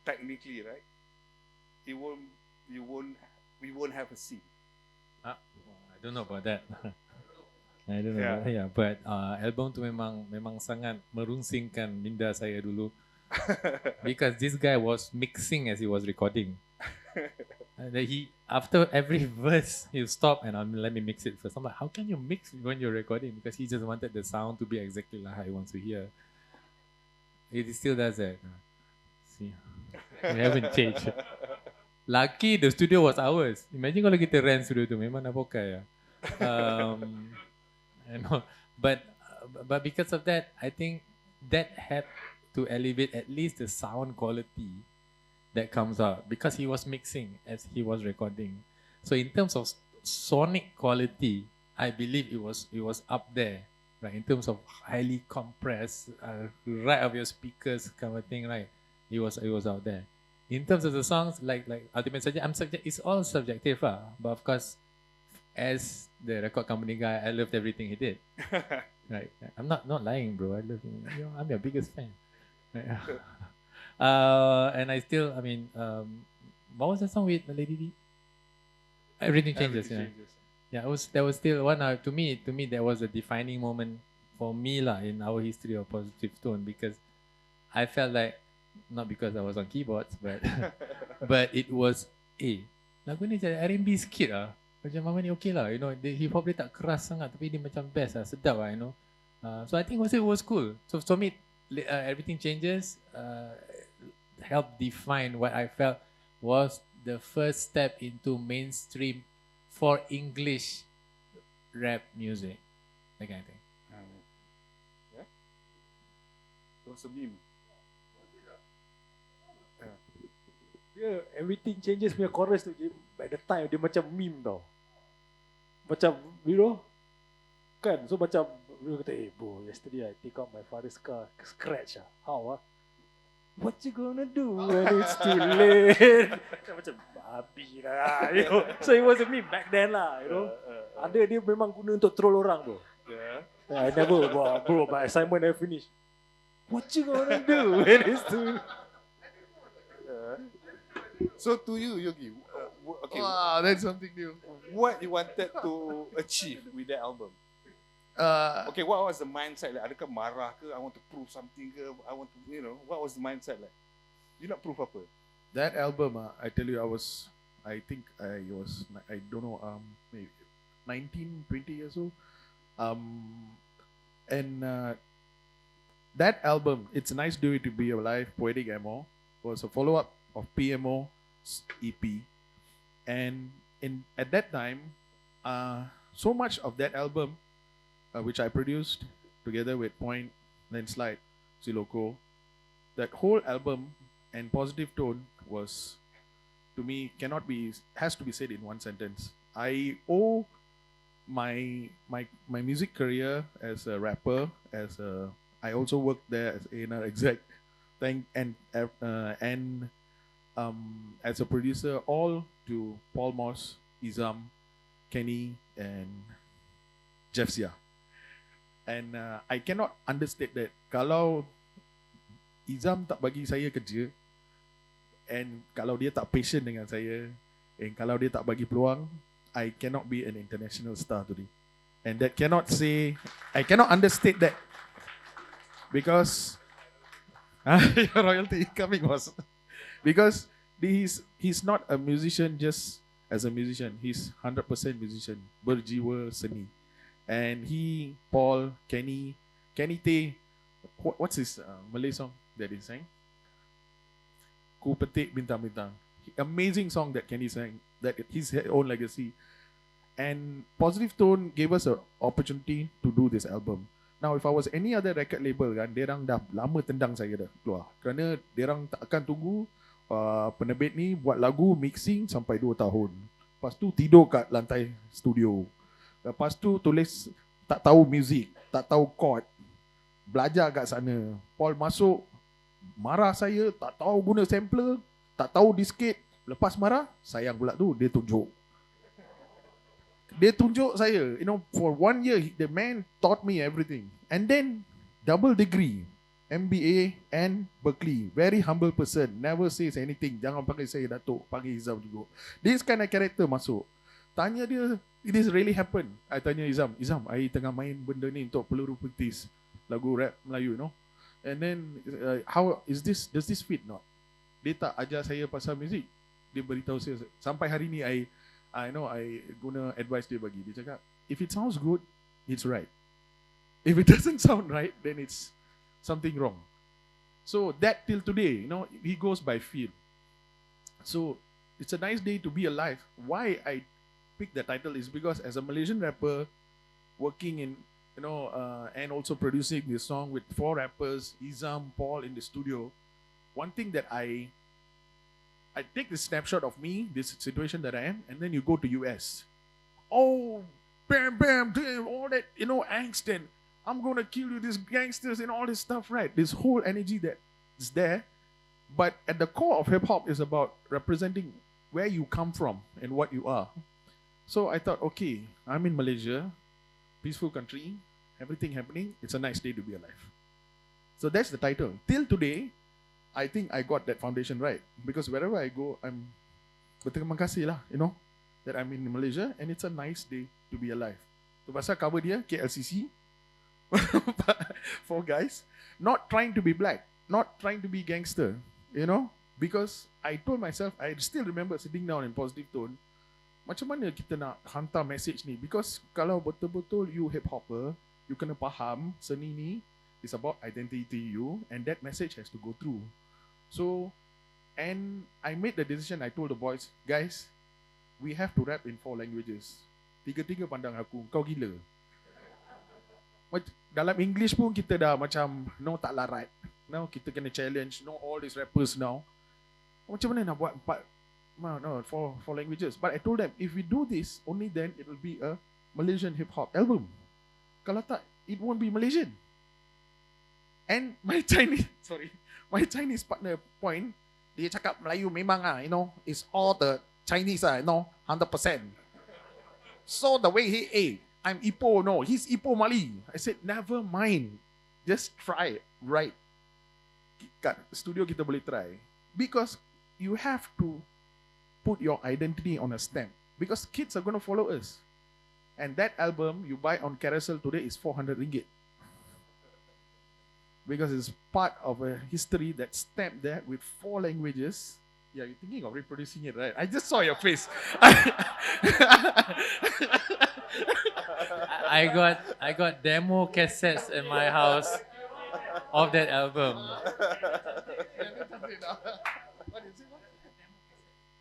technically, right? We won't have a scene. I don't know about that. I don't know about that. Yeah, but album tu memang sangat merungsingkan minda saya dulu. Because this guy was mixing as he was recording. And then after every verse, he'll stop and let me mix it first. I'm like, how can you mix when you're recording? Because he just wanted the sound to be exactly like how he wants to hear. It still does that. See, we haven't changed. Lucky the studio was ours. Imagine kalau kita rent studio tu, memang nak pakai. But because of that, I think that had to elevate at least the sound quality that comes out, because he was mixing as he was recording. So in terms of sonic quality, I believe it was up there, right? In terms of highly compressed, right of your speakers kind of thing, right? It was out there. In terms of the songs, like Ultimate Subject, it's all subjective, but of course, as the record company guy, I loved everything he did. Right? I'm not lying, bro. I love him. I'm your biggest fan. Right? And I still, what was the song with the Lady D? Everything Changes. Yeah, that was still one. To me, that was a defining moment for me lah in our history of Positive Tone, because I felt like, not because I was on keyboards, but but it was lagu ni jadi R&B sikit lah. Macam mama ni okay lah, you know, hip hop dia tak keras sangat tapi dia macam best lah, sedap lah, you know. So I think it was cool. So for me, Everything Changes helped define what I felt was the first step into mainstream for English rap music. That kind of thing. Yeah. It was a meme. Dia Everything Changes punya chorus tu, by the time dia macam meme tau. Macam, you know, kan? So macam, dia kata, bro, yesterday I take out my father's car, scratch how what you gonna do when it's too late? Macam, babi lah, you know. So it was a meme back then lah, you know. Ada dia memang guna untuk troll orang tu. I never, bro, my assignment never finish. What you gonna do when it's too late? So to you, Yogi, okay, Wow, that's something new. what you wanted to achieve with that album? Okay, what was the mindset like? Adakah marah ke? I want to prove something ke? I want to, you know, what was the mindset like? You nak prove apa? That album, I tell you, I don't know, maybe 19, 20 years old. And that album, It's a Nice Day to Be Alive, Poetic Amor, was a follow-up of PMO's EP. And at that time, so much of that album, which I produced together with Point, Landslide, Siloco, that whole album and Positive Tone was, to me, has to be said in one sentence. I owe my music career as a rapper, I also worked there as A&R exec, and as a producer, all to Paul Moss, Izam, Kenny, and Jeff Sia. And I cannot understate that. Kalau Izam tak bagi saya kerja, and kalau dia tak patient dengan saya, and kalau dia tak bagi peluang, I cannot be an international star today. And that cannot say, I cannot understate that. Because royalty coming was because he's not a musician just as a musician. He's 100% musician, berjiwa seni. And he, Paul, Kenny Tay, what's his Malay song that he sang? Ku Petik Bintang-Bintang. Amazing song that Kenny sang, that his own legacy. And Positive Tone gave us an opportunity to do this album. Now, if I was any other record label kan, dia orang dah lama tendang saya dah keluar. Kerana dia orang tak akan tunggu penerbit ni buat lagu mixing sampai 2 tahun. Lepas tu tidur kat lantai studio. Lepas tu tulis tak tahu music, tak tahu chord. Belajar kat sana. Paul masuk, marah saya, tak tahu guna sampler, tak tahu disket. Lepas marah, sayang pula tu, dia tunjuk. Dia tunjuk saya, for 1 year, the man taught me everything. And then, double degree, MBA and Berkeley. Very humble person, never says anything. Jangan panggil saya Datuk, panggil Izam juga. This kind of character masuk. Tanya dia, it is really happen. I tanya Izam, I tengah main benda ni untuk peluru petis. Lagu rap Melayu, And then, how is this, does this fit not? Dia tak ajar saya pasal muzik. Dia beritahu saya. Sampai hari ni, I guna advice dia bagi. Dia cakap, if it sounds good, it's right. If it doesn't sound right, then it's something wrong. So that till today, he goes by feel. So it's a nice day to be alive. Why I picked the title is because as a Malaysian rapper, working in, and also producing this song with 4 rappers, Izam, Paul in the studio, one thing that I take this snapshot of me, this situation that I am, and then you go to US. Oh, bam, bam, damn, all that, angst and I'm going to kill you, these gangsters and all this stuff, right? This whole energy that is there. But at the core of hip-hop is about representing where you come from and what you are. So I thought, okay, I'm in Malaysia, peaceful country, everything happening, it's a nice day to be alive. So that's the title. Till today, I think I got that foundation right. Because wherever I go, I'm berterima kasih lah, that I'm in Malaysia and it's a nice day to be alive. Tu pasal cover dia, KLCC, 4 guys, not trying to be black, not trying to be gangster, because I told myself, I still remember sitting down in Positive Tone, macam mana kita nak hantar message ni? Because kalau betul-betul you hip-hopper, you kena faham seni ni is about identity you and that message has to go through. So, and I made the decision, I told the boys, guys, we have to rap in 4 languages. 3 pandang aku, kau gila. Dalam English pun kita dah macam, tak larat. Now kita kena challenge, all these rappers now. Macam mana nak buat 4 languages? But I told them, if we do this, only then it will be a Malaysian hip-hop album. Kalau tak, it won't be Malaysian. And my Chinese partner point, dia cakap Melayu memang it's all the Chinese 100%. So the way he I'm Ipoh, he's Ipoh Mali. I said, never mind. Just try it, right? Kat studio kita boleh try. Because you have to put your identity on a stamp. Because kids are going to follow us. And that album you buy on Carousel today is 400 ringgit. Because it's part of a history that's stamped there with 4 languages. Yeah, you're thinking of reproducing it, right? I just saw your face. I got demo cassettes in my house of that album.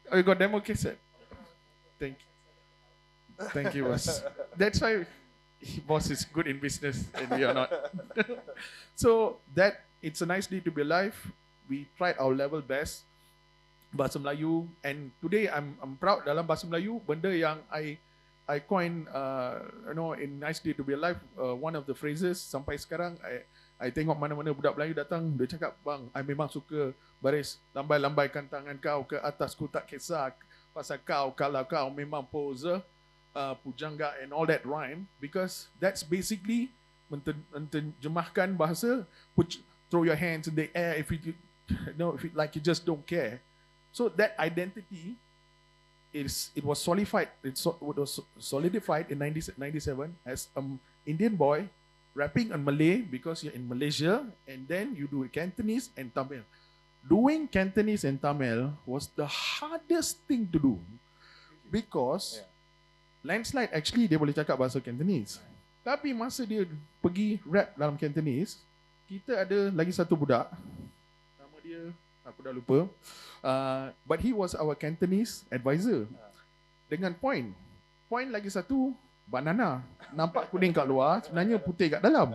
Oh, you got demo cassette? Thank you, boss. That's why boss is good in business and we are not. So that it's a nice day to be alive. We tried our level best. Bahasa Melayu, and today I'm proud dalam bahasa Melayu, benda yang I coin in Nice Day to be Alive, one of the phrases sampai sekarang I tengok mana-mana budak Melayu datang, dia cakap, bang, I memang suka baris lambai-lambaikan tangan kau ke atas, ku tak kisah pasal kau, kalau kau memang poser, pujangga and all that rhyme, because that's basically menterjemahkan bahasa throw your hands in the air if you like you just don't care. So that identity it was solidified in 1997 as Indian boy rapping on Malay because you're in Malaysia, and then you do Cantonese and Tamil. Doing Cantonese and Tamil was the hardest thing to do because Landslide actually dia boleh cakap bahasa Cantonese. Tapi masa dia pergi rap dalam Cantonese, kita ada lagi satu budak, nama dia aku dah lupa, but he was our Cantonese advisor. Dengan point lagi satu banana, nampak kuning kat luar, sebenarnya putih kat dalam.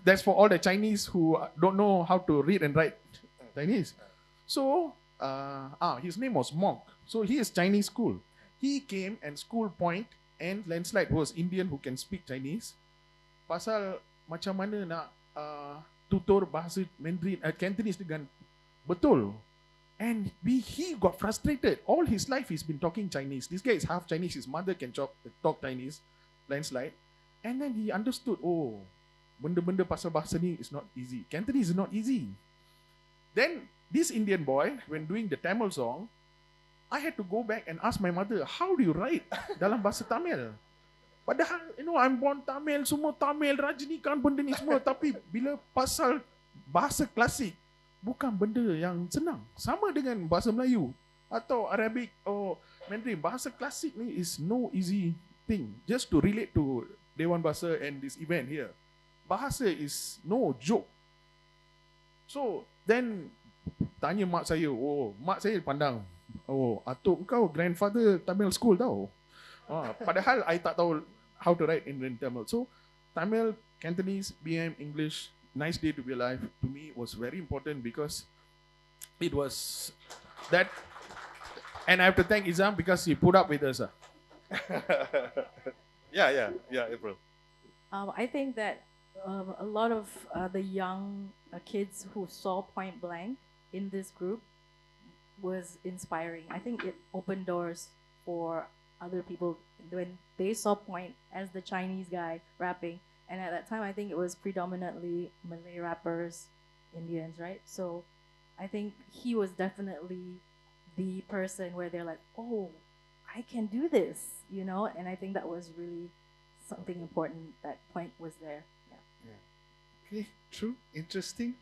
That's for all the Chinese who don't know how to read and write Chinese. So his name was Monk. So he is Chinese school. He came and school point, and Landslide was Indian who can speak Chinese. Pasal macam mana nak tutor bahasa Mandarin, Cantonese dengan betul. And he got frustrated. All his life he's been talking Chinese. This guy is half Chinese. His mother can talk Chinese, Landslide. And then he understood, oh, benda-benda pasal bahasa ni is not easy. Cantonese is not easy. Then this Indian boy, when doing the Tamil song, I had to go back and ask my mother, how do you write dalam bahasa Tamil? Padahal, I'm born Tamil, semua Tamil, Rajinikan, benda ni semua. Tapi bila pasal bahasa klasik, bukan benda yang senang. Sama dengan bahasa Melayu atau Arabic or Mandarin. Bahasa klasik ni is no easy thing. Just to relate to Dewan Bahasa and this event here. Bahasa is no joke. So, then tanya mak saya, mak saya pandang, atuk kau grandfather Tamil school tau. Padahal I tak tahu how to write in Tamil. So, Tamil, Cantonese, BM, English, Nice Day to Be Alive, to me was very important because it was that, and I have to thank Izam because he put up with us. Yeah, April. I think that a lot of the young kids who saw Point Blank in this group was inspiring. I think it opened doors for other people when they saw Point as the Chinese guy rapping. And at that time, I think it was predominantly Malay rappers, Indians, right? So I think he was definitely the person where they're like, oh, I can do this, And I think that was really something important. That Point was there. Yeah. Okay, true, interesting.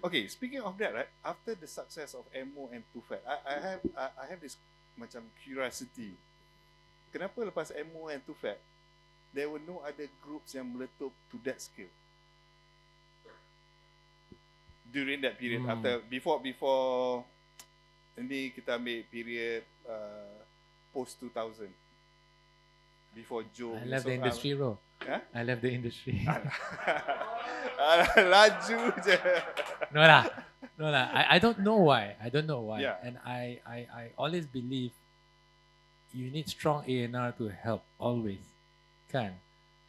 Okay, speaking of that, right? After the success of Emo and Too Fat, I have this macam curiosity. Kenapa lepas Emo and Too Fat, there were no other groups yang meletup to that scale during that period? After before ini kita ambil period post 2000, before Joe. I left the industry, bro. Huh? I left the industry. Laju je. No lah. I don't know why. Yeah. And I always believe you need strong A&R to help, always. Kan?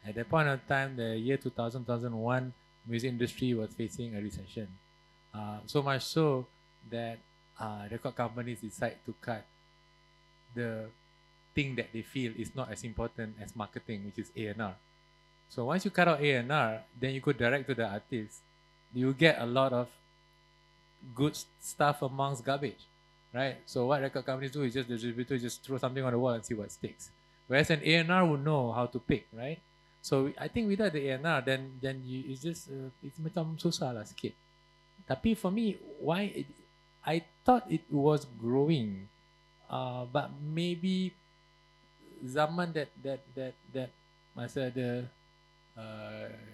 At that point of time, the year 2000, 2001, music industry was facing a recession. So much so that record companies decide to cut the thing that they feel is not as important as marketing, which is A&R. So once you cut out A&R, then you go direct to the artist. You get a lot of good stuff amongst garbage, right? So what record companies do is just the distributor just throw something on the wall and see what sticks. Whereas an A&R would know how to pick, right? So I think without the A&R, then it's just it's macam susah lah sikit. Tapi for me, I thought it was growing, but maybe zaman that masa ada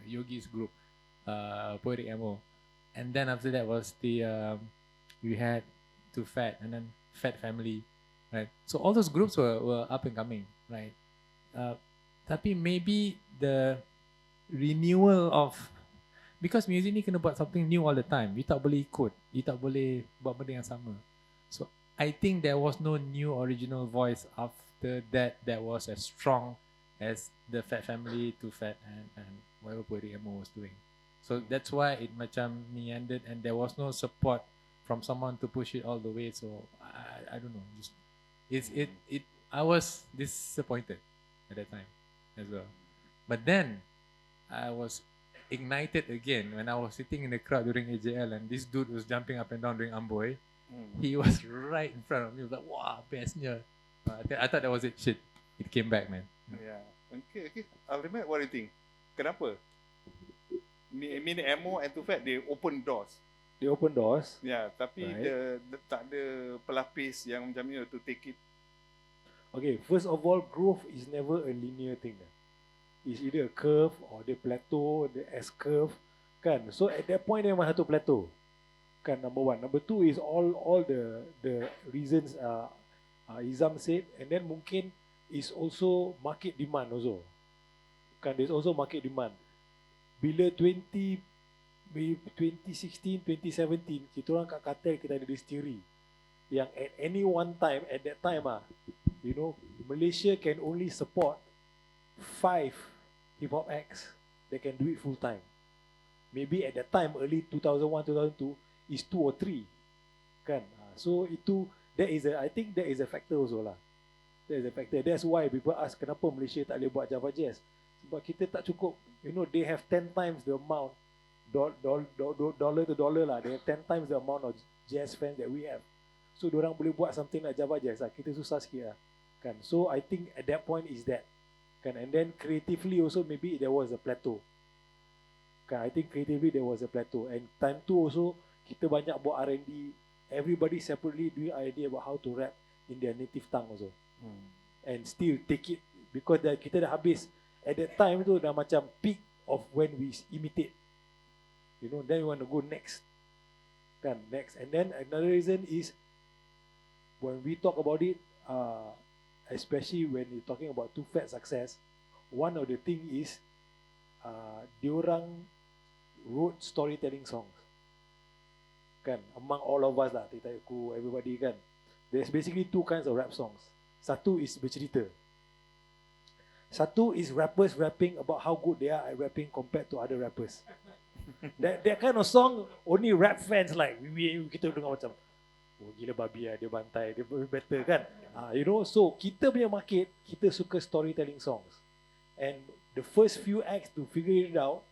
Yogi's group, Poetic Emo, and then after that was the we had Too Fat and then Fat Family, right? So all those groups were up and coming, right? Tapi maybe the renewal of, because music ni kena buat something new all the time. You tak boleh ikut, you tak boleh buat benda yang sama. So I think there was no new original voice after that was as strong as the Fat Family, Too Fat, and whatever Poetic Emo was doing. So that's why it macam meandered, and there was no support from someone to push it all the way. So I don't know. Just I was disappointed at that time as well. But then I was ignited again when I was sitting in the crowd during AJL and this dude was jumping up and down during Amboy. He was right in front of me. I was like, wow, bestnya. I thought that was it. Shit, it came back, man. Yeah. Okay. Ultimate, what do you think? Kenapa? Mean Emo and Too Fat, they open doors. They open doors. Yeah, tapi Right. tak ada pelapis yang macam ni to take it. Okay, first of all, growth is never a linear thing. It's either a curve or the plateau, the S curve, kan? So at that point, memang satu plateau, kan? Number one. Number two is all the reasons Izam said, and then mungkin is also market demand also. Kan? There's also market demand. Bila 2016, 2017, kita orang kat Cartel kita ada this theory yang at any one time, at that time Malaysia can only support 5 hip-hop acts that can do it full time. Maybe at that time, early 2001, 2002, is 2 or 3. Kan? So I think that is a factor also lah. That is a factor. That's why people ask, kenapa Malaysia tak boleh buat Java Jazz? Sebab kita tak cukup. They have 10 times the amount, dollar to dollar lah. They have 10 times the amount of jazz fans that we have. So, diorang boleh buat something like Java Jazz lah. Kita susah sikit lah. Kan? So, I think at that point is that. Kan? And then creatively also maybe there was a plateau. Kan? I think creatively there was a plateau. And time tu also, kita banyak buat R&D. Everybody separately doing idea about how to rap in their native tongue also. And still take it. Because kita dah habis. At that time tu dah macam peak of when we imitate. Then we want to go next. Kan? Next. And then another reason is when we talk about it, especially when you're talking about Too Fat success, one of the thing is diorang wrote storytelling songs. Kan? Among all of us lah, Titaku, everybody kan. There's basically 2 kinds of rap songs. Satu is bercerita. Satu is rappers rapping about how good they are at rapping compared to other rappers. that kind of song only rap fans like. Kita dengar macam, oh gila babi lah, dia bantai, dia better kan. So kita punya market, kita suka storytelling songs. And the first few acts to figure it out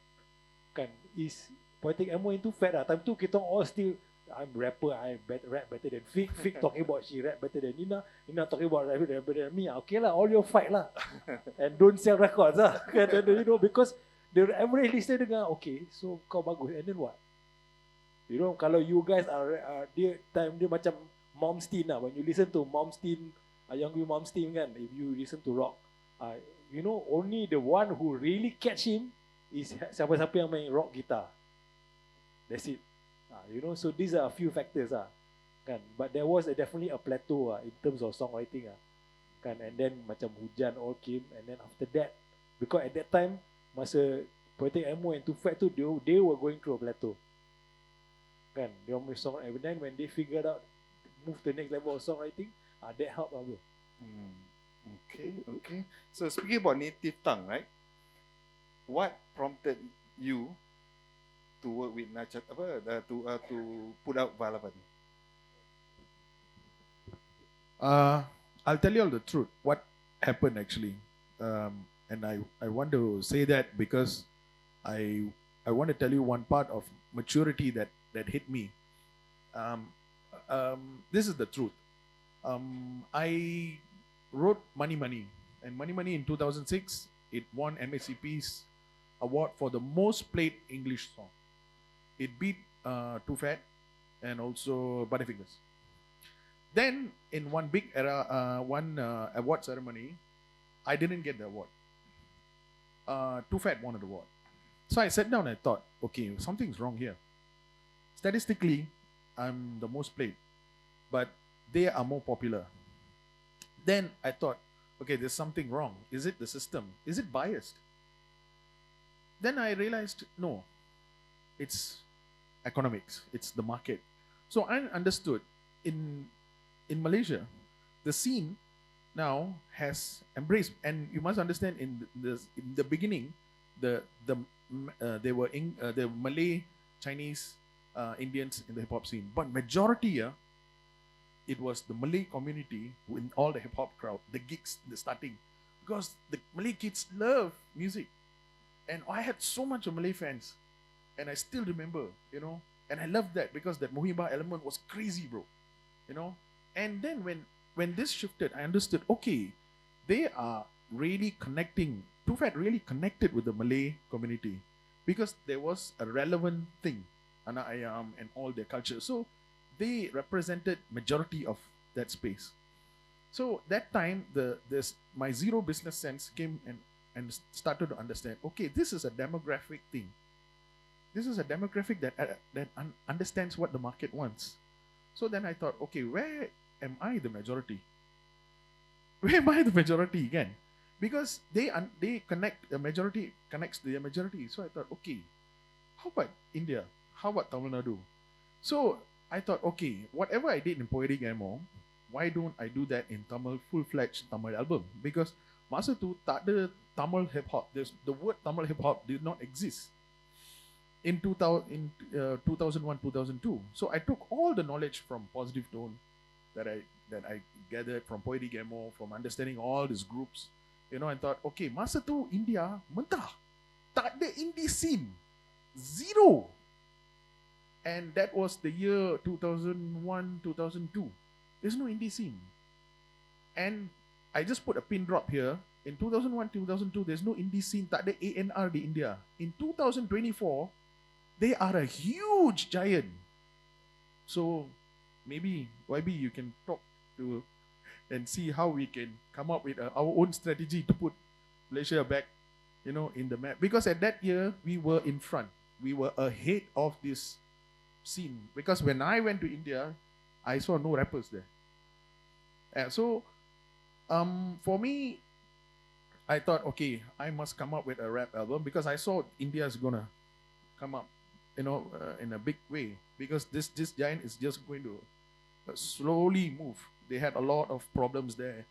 kan is Poetic Emo into Fat lah. Time tu kita all still, I'm rapper, I rap better than Fig. Fig talking about she rap better than Nina. Nina talking about rap better than me. Okay lah, all your fight lah. And don't sell records lah. Because the average listener dengar, okay, so kau bagus. And then what? Kalau you guys are dia macam Momsteen lah. When you listen to Momsteen, Young Momsteen kan, if you listen to rock, only the one who really catch him is siapa-siapa yang main rock guitar. That's it. So these are a few factors kan. But there was definitely a plateau in terms of songwriting kan. And then macam hujan all came, and then after that, because at that time masa Poetic Emo and Too Fat tu, they were going through a plateau. Kan, dia punya song, and then when they figured out move to the next level of songwriting, that helped lah bro. Okay. So speaking about native tongue, right? What prompted you to work with Nachat to put out Valavan? I'll tell you all the truth. What happened actually, and I want to say that because I want to tell you one part of maturity that hit me. This is the truth. I wrote Money Money, and Money Money in 2006 it won MACP's award for the most played English song. It beat Too Fat and also Butterfingers. Then in one big award ceremony, I didn't get the award. Too Fat won the award. So I sat down and I thought, okay, something's wrong here. Statistically, I'm the most played, but they are more popular. Then I thought, okay, there's something wrong. Is it the system? Is it biased? Then I realized, no, it's economics. It's the market. So I understood in Malaysia, the scene now has embraced, and you must understand in the beginning, they were the Malay, Chinese, Indians in the hip hop scene, but majority it was the Malay community in all the hip hop crowd, the gigs, the starting, because the Malay kids love music, and I had so much of Malay fans, and I still remember, and I loved that because that Mohibah element was crazy, bro, And then when this shifted, I understood, okay, they are really connecting. Tufat really connected with the Malay community because there was a relevant thing, Anak Ayam and all their culture. So they represented majority of that space. So that time, my zero business sense came and started to understand, okay, this is a demographic thing. This is a demographic that understands what the market wants. So then I thought, okay, where am I the majority? Where am I the majority again? Because they connect, the majority connects to the majority. So I thought, okay, how about India? How about Tamil Nadu? So I thought, okay, whatever I did in Poetic Emo, why don't I do that in Tamil, full-fledged Tamil album? Because masa tu tak ada Tamil hip-hop. The word Tamil hip-hop did not exist in 2001, 2002. So I took all the knowledge from Positive Tone that I gathered from Poetic Emo, from understanding all these groups, and thought, okay, masa tu India mentah. Tak ada indie scene. Zero. And that was the year 2001, 2002. There's no indie scene. And I just put a pin drop here. In 2001, 2002, there's no indie scene. Tak ada A&R di India. In 2024, they are a huge giant. So maybe YB, you can talk to and see how we can come up with our own strategy to put Malaysia back, in the map. Because at that year, we were in front. We were ahead of this scene. Because when I went to India, I saw no rappers there. So for me, I thought, okay, I must come up with a rap album because I saw India's gonna come up, in a big way. Because this giant is just going to slowly move. They had a lot of problems there.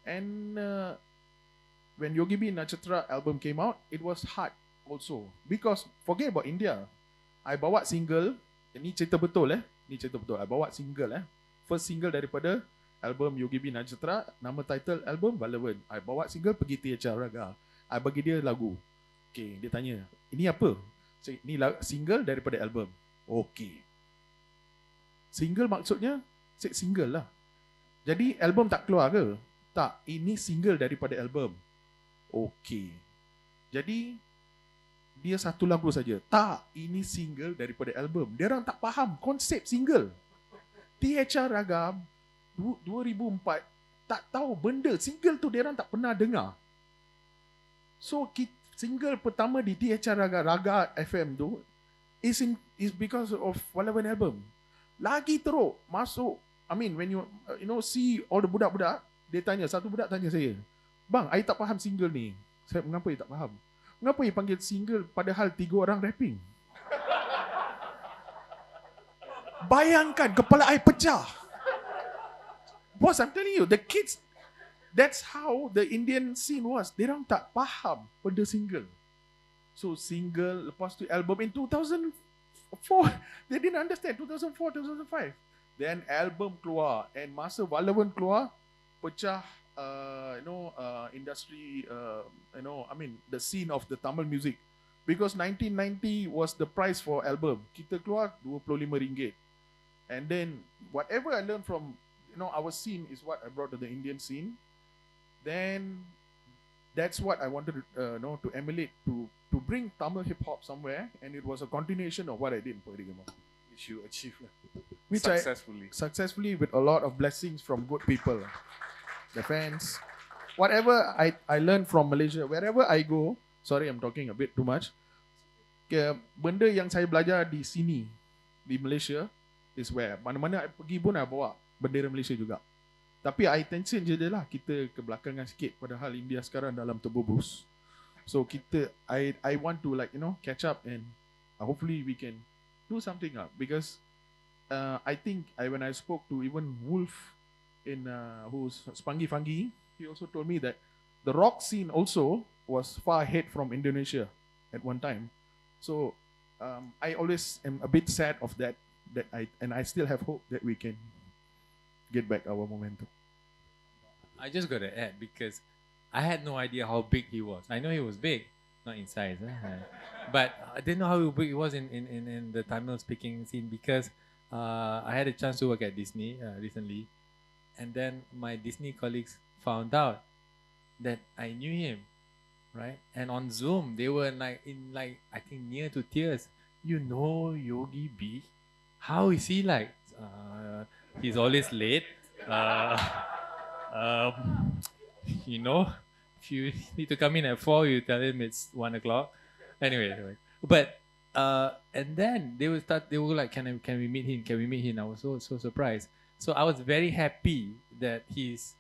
And when Yogi B Nachatra album came out, it was hard also. Because forget about India. I bawa single, ni cerita betul ni cerita betul. I bawa single first single daripada album Yogi B Nachatra, nama title album Relevant. I bawa single pergi THR Raga. I bagi dia lagu. Okay, dia tanya, ini apa? Ni single daripada album. Okay. Single maksudnya single lah. Jadi album tak keluar ke? Tak, ini single daripada album. Okay. Jadi dia satu lagu saja. Tak, ini single daripada album. Dia orang tak faham konsep single. THR Ragam 2004 tak tahu benda single tu, dia orang tak pernah dengar. So single pertama di THR Raga FM tu is because of Walawan album. Lagi teruk masuk. I mean, when you see all the budak-budak, dia tanya, satu budak tanya saya, bang, I tak faham single ni. Saya, mengapa you tak faham? Mengapa you panggil single padahal 3 orang rapping? Bayangkan, kepala I pecah. Boss, I'm telling you, the kids, that's how the Indian scene was. Dia orang tak faham benda single. So single, lepas tu album in 2004. They didn't understand, 2004, 2005. Then album keluar, and masa Walawan keluar, pecah, industry, the scene of the Tamil music. Because 1990 was the price for album. Kita keluar RM25. And then, whatever I learned from, our scene is what I brought to the Indian scene. Then, that's what I wanted to emulate, to bring Tamil hip-hop somewhere. And it was a continuation of what I did in Poetic Emo. Which you achieved. Which successfully with a lot of blessings from good people, the fans. Whatever I learned from Malaysia, wherever I go, sorry I'm talking a bit too much, benda yang saya belajar di sini, di Malaysia, is where mana-mana I pergi pun I bawa bendera Malaysia juga. Tapi I tension je lah, kita kebelakangan sikit, padahal India sekarang dalam terbubus. So I want to catch up, and hopefully we can do something up, because I think when I spoke to even Wolf who's Spangy Fungi, he also told me that the rock scene also was far ahead from Indonesia at one time. So I always am a bit sad of that I still have hope that we can get back our momentum. I just got to add because I had no idea how big he was. I know he was big, not in size, but I didn't know how big he was in the Tamil speaking scene because I had a chance to work at Disney recently, and then my Disney colleagues found out that I knew him, right? And on Zoom, they were I think near to tears. You know Yogi B? How is he like? He's always late. You know, if you need to come in at 4, you tell him it's 1 o'clock. Anyway. But and then they will start. They were like, "Can we meet him? Can we meet him?" I was so surprised. So I was very happy that he's.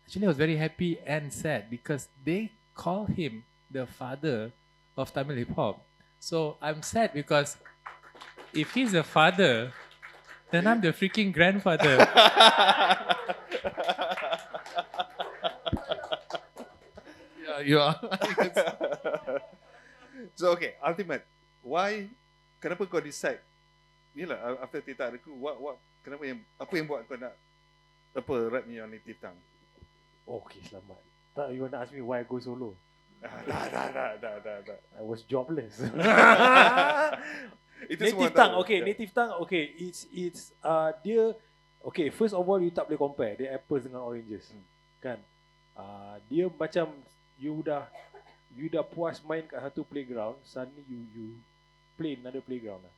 Actually, I was very happy and sad because they call him the father of Tamil hip hop. So I'm sad because if he's the father, then I'm the freaking grandfather. Yeah, you are. So okay, ultimate. Why? Kenapa kau decide? Yelah, after Tita ada Crew, kenapa apa yang buat kau nak rap ni your native tongue? Okay, selamat. Tak, you want to ask me why I go solo? Dah. I was jobless. Itu semua native tongue, tahu. okay, native tongue, okay. It's dia, okay. First of all, you tak boleh compare dia apples dengan oranges, kan? Dia macam you dah puas main kat satu playground, suddenly you play another playground lah,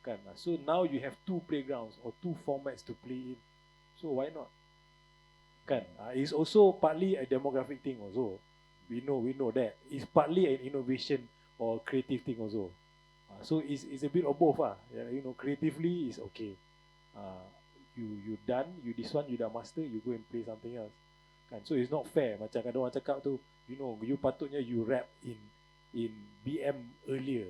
kan? So now you have 2 playgrounds or 2 formats to play in. So why not? Kan? It's also partly a demographic thing also. We know that. It's partly an innovation or creative thing also. So it's a bit of both lah. You know, creatively is okay. You done, you this one you dah master, you go and play something else. Kan? So it's not fair. Macam kadang orang cakap tu, you know, you patutnya you rap in BM earlier.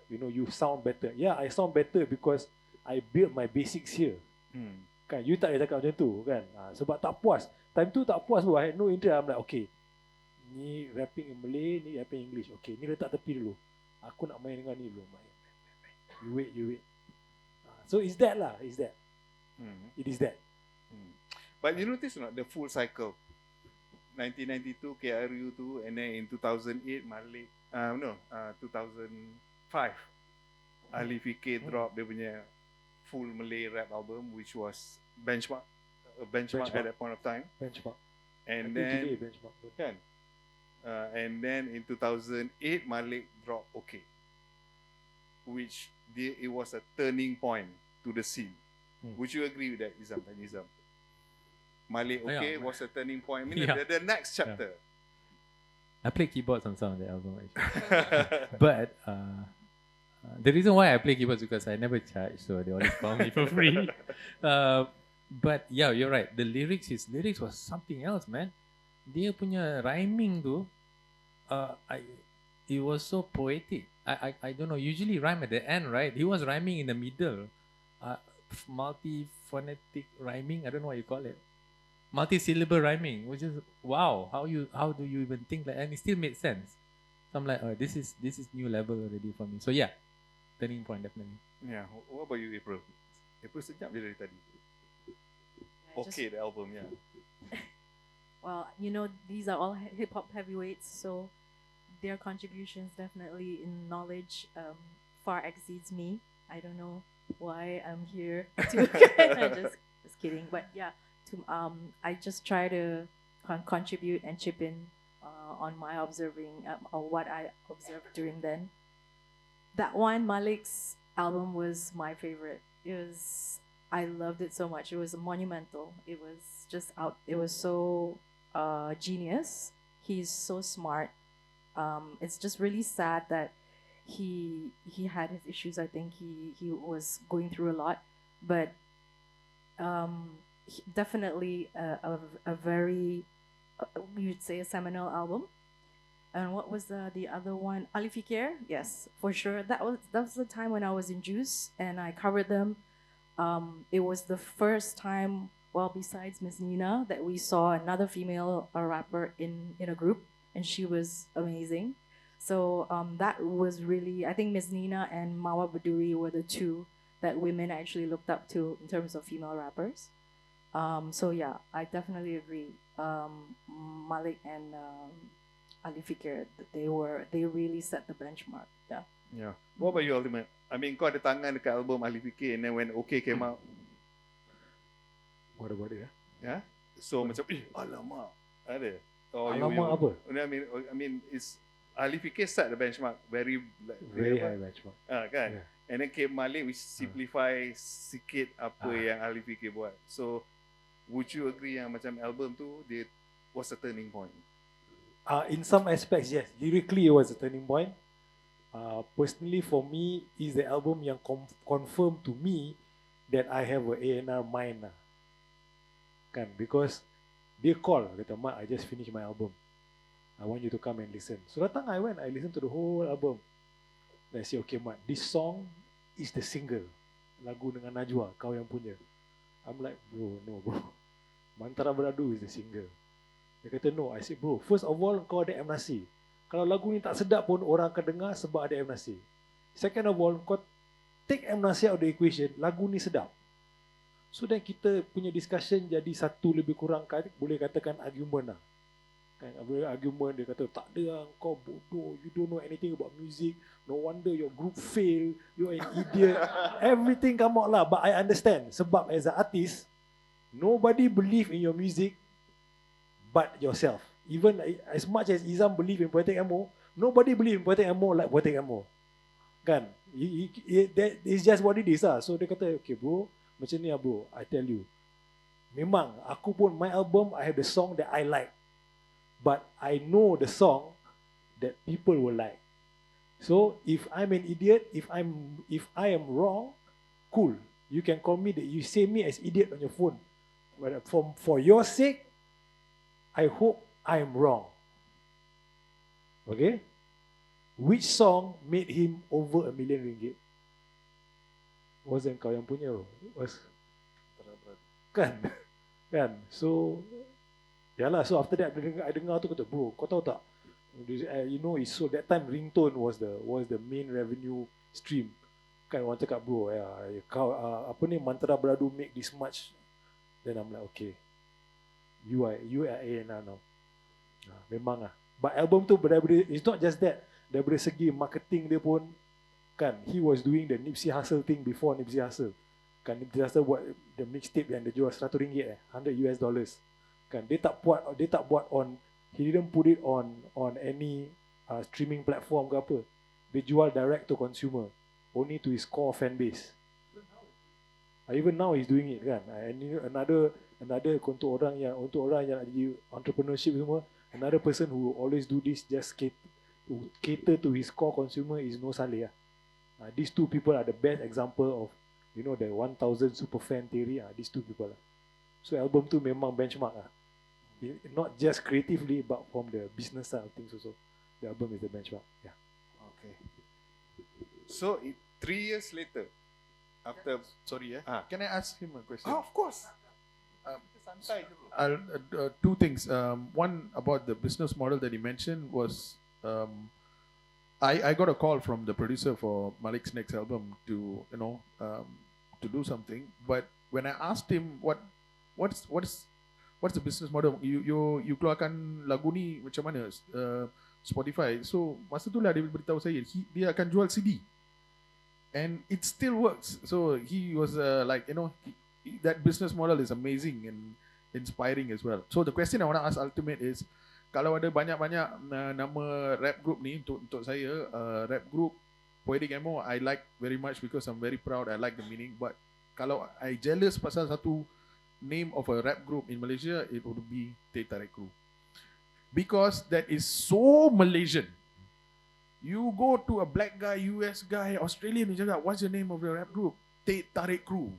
You know, you sound better. Yeah, I sound better because I built my basics here. Kan, you tak boleh cakap macam tu kan. Sebab tak puas. Time tu tak puas pun. I had no interest. I'm like, okay, ni rapping in Malay, ni rapping English. Okay, ni letak tepi dulu. Aku nak main dengan ni dulu. Main. You wait. So is that lah. Is that. It is that. But you notice not the full cycle. 1992 KRU tu, and then in 2008 Malik, 2005 Ali Fikir drop dia punya full Malay rap album, which was benchmark at that point of time. Benchmark. And then benchmark. kan, and then in 2008 Malik drop Okay, which it was a turning point to the scene. Would you agree with that, Izam? Malik Okay was a turning point. I mean, the next chapter. I played keyboards on some of the album actually. But the reason why I play keyboards is because I never charge, so they always call me for free. But yeah, you're right. His lyrics was something else, man. Dia punya rhyming tu, it was so poetic. I don't know. Usually rhyme at the end, right? He was rhyming in the middle. Multi-phonetic rhyming. I don't know what you call it. Multi-syllable rhyming, which is wow. How do you even think like? And it still made sense. So I'm like, this is new level already for me. So yeah, turning point definitely. Yeah. What about you, April? April sejap je dari tadi. Okay, the album, yeah. Well, you know, these are all hip hop heavyweights, so their contributions definitely in knowledge far exceeds me. I don't know why I'm here to just kidding, but yeah, I just try to contribute and chip in on my observing or what I observed during then. That one, Malik's album, was my favorite. I loved it so much. It was monumental. It was just out. It was so genius. He's so smart. It's just really sad that he had his issues. I think he was going through a lot, but definitely a very you'd say a seminal album. And what was the other one? Ali Fikir, yes, for sure. That was the time when I was in Juice and I covered them. It was the first time, well, besides Miss Nina, that we saw another female rapper in a group, and she was amazing. So that was really, I think Miss Nina and Mawa Baduri were the two that women actually looked up to in terms of female rappers. So yeah, I definitely agree. Malik and Ali Fikir, they really set the benchmark. Yeah. Yeah. What about you, Ultimate? I mean, kau ada tangan dekat album Ali Fikir, and then when OK came out, What about it? yeah. So macam, alamak, ada. Or Alamak apa? I mean, it's Ali Fikir set the benchmark very Very high benchmark. kan. Yeah. And then came Malik, which simplify sikit apa yang Ali Fikir buat. So, would you agree yang macam album tu dia was a turning point? In some aspects, yes. Lyrically, it was a turning point. Personally, for me, is the album yang confirmed to me that I have a A&R mind lah. Kan, because dia call, kata, Mat, I just finished my album. I want you to come and listen. So datang, I listened to the whole album. Then I say, okay, Mat, this song is the single. Lagu dengan Najwa, kau yang punya. I'm like, bro, no bro. Mantara Beradu is the single. Dia kata, no. I said, bro, first of all, kau ada M. Nasir. Kalau lagu ni tak sedap pun, orang akan dengar sebab ada M. Nasir. Second of all, kau take M. Nasir out of the equation, lagu ni sedap. So then kita punya discussion jadi satu lebih kurang, boleh katakan argument lah. Kan, argument, dia kata, tak ada lah, kau bodoh, you don't know anything about music, no wonder your group fail, you're an idiot. Everything come out lah, but I understand. Sebab as an artist, nobody believe in your music but yourself. Even as much as Izam believe in Poetic Emo, nobody believe in Poetic Emo like Poetic Emo. Kan? That is just what it is lah. So dia kata, okay bro, macam ni lah bro, I tell you. Memang, aku pun, my album, I have the song that I like. But I know the song that people will like. So if I'm an idiot, if I am wrong, cool. You can call me, you say me as idiot on your phone. But for your sake, I hope I am wrong. Okay? Which song made him over ringgit 1 million? Wasn't kau yang punya. Was kan? Kan? So yalah, so after that I dengar tu kata, bro, kau tahu tak? You know, it's so that time ringtone was the main revenue stream. Kan orang cakap, bro, kau apa ni, Mantara Beradu make this much. Then I'm like, okay, you are A&R now. Memang lah. But album tu it's not just that. Daripada segi marketing dia pun, kan, he was doing the Nipsey Hussle thing before Nipsey Hussle. Kan, Nipsey Hussle buat the mixtape yang dia jual $100, $100. Kan, dia tak buat on, he didn't put it on any streaming platform ke apa. Dia jual direct to consumer, only to his core fan base. Even now he's doing it, kan. And another untuk orang yang nak jadi entrepreneurship semua, another person who always do this just cater to his core consumer is No Saleh. These two people are the best example of, you know, the 1000 super fan theory. These two people lah. So album tu memang benchmark lah. Not just creatively, but from the business side of things also. The album is the benchmark. Yeah. Okay. So 3 years later, after Sorry, can I ask him a question? of course. Two things. One about the business model that he mentioned was, I got a call from the producer for Malik's next album to to do something. But when I asked him what's the business model, you keluarkan lagu ni macam mana, Spotify. So masa tu lah dia beritahu saya dia akan jual CD, and it still works. So he was like, that business model is amazing and inspiring as well. So the question I want to ask Ultimate is, kalau ada banyak-banyak nama rap group ni, untuk saya, rap group Poetic Emo I like very much because I'm very proud, I like the meaning. But kalau I jealous pasal satu name of a rap group in Malaysia, it would be Teh Tarik Crew, because that is so Malaysian. You go to a black guy, US guy, Australian, you cakap, what's the name of your rap group? Teh Tarik Crew.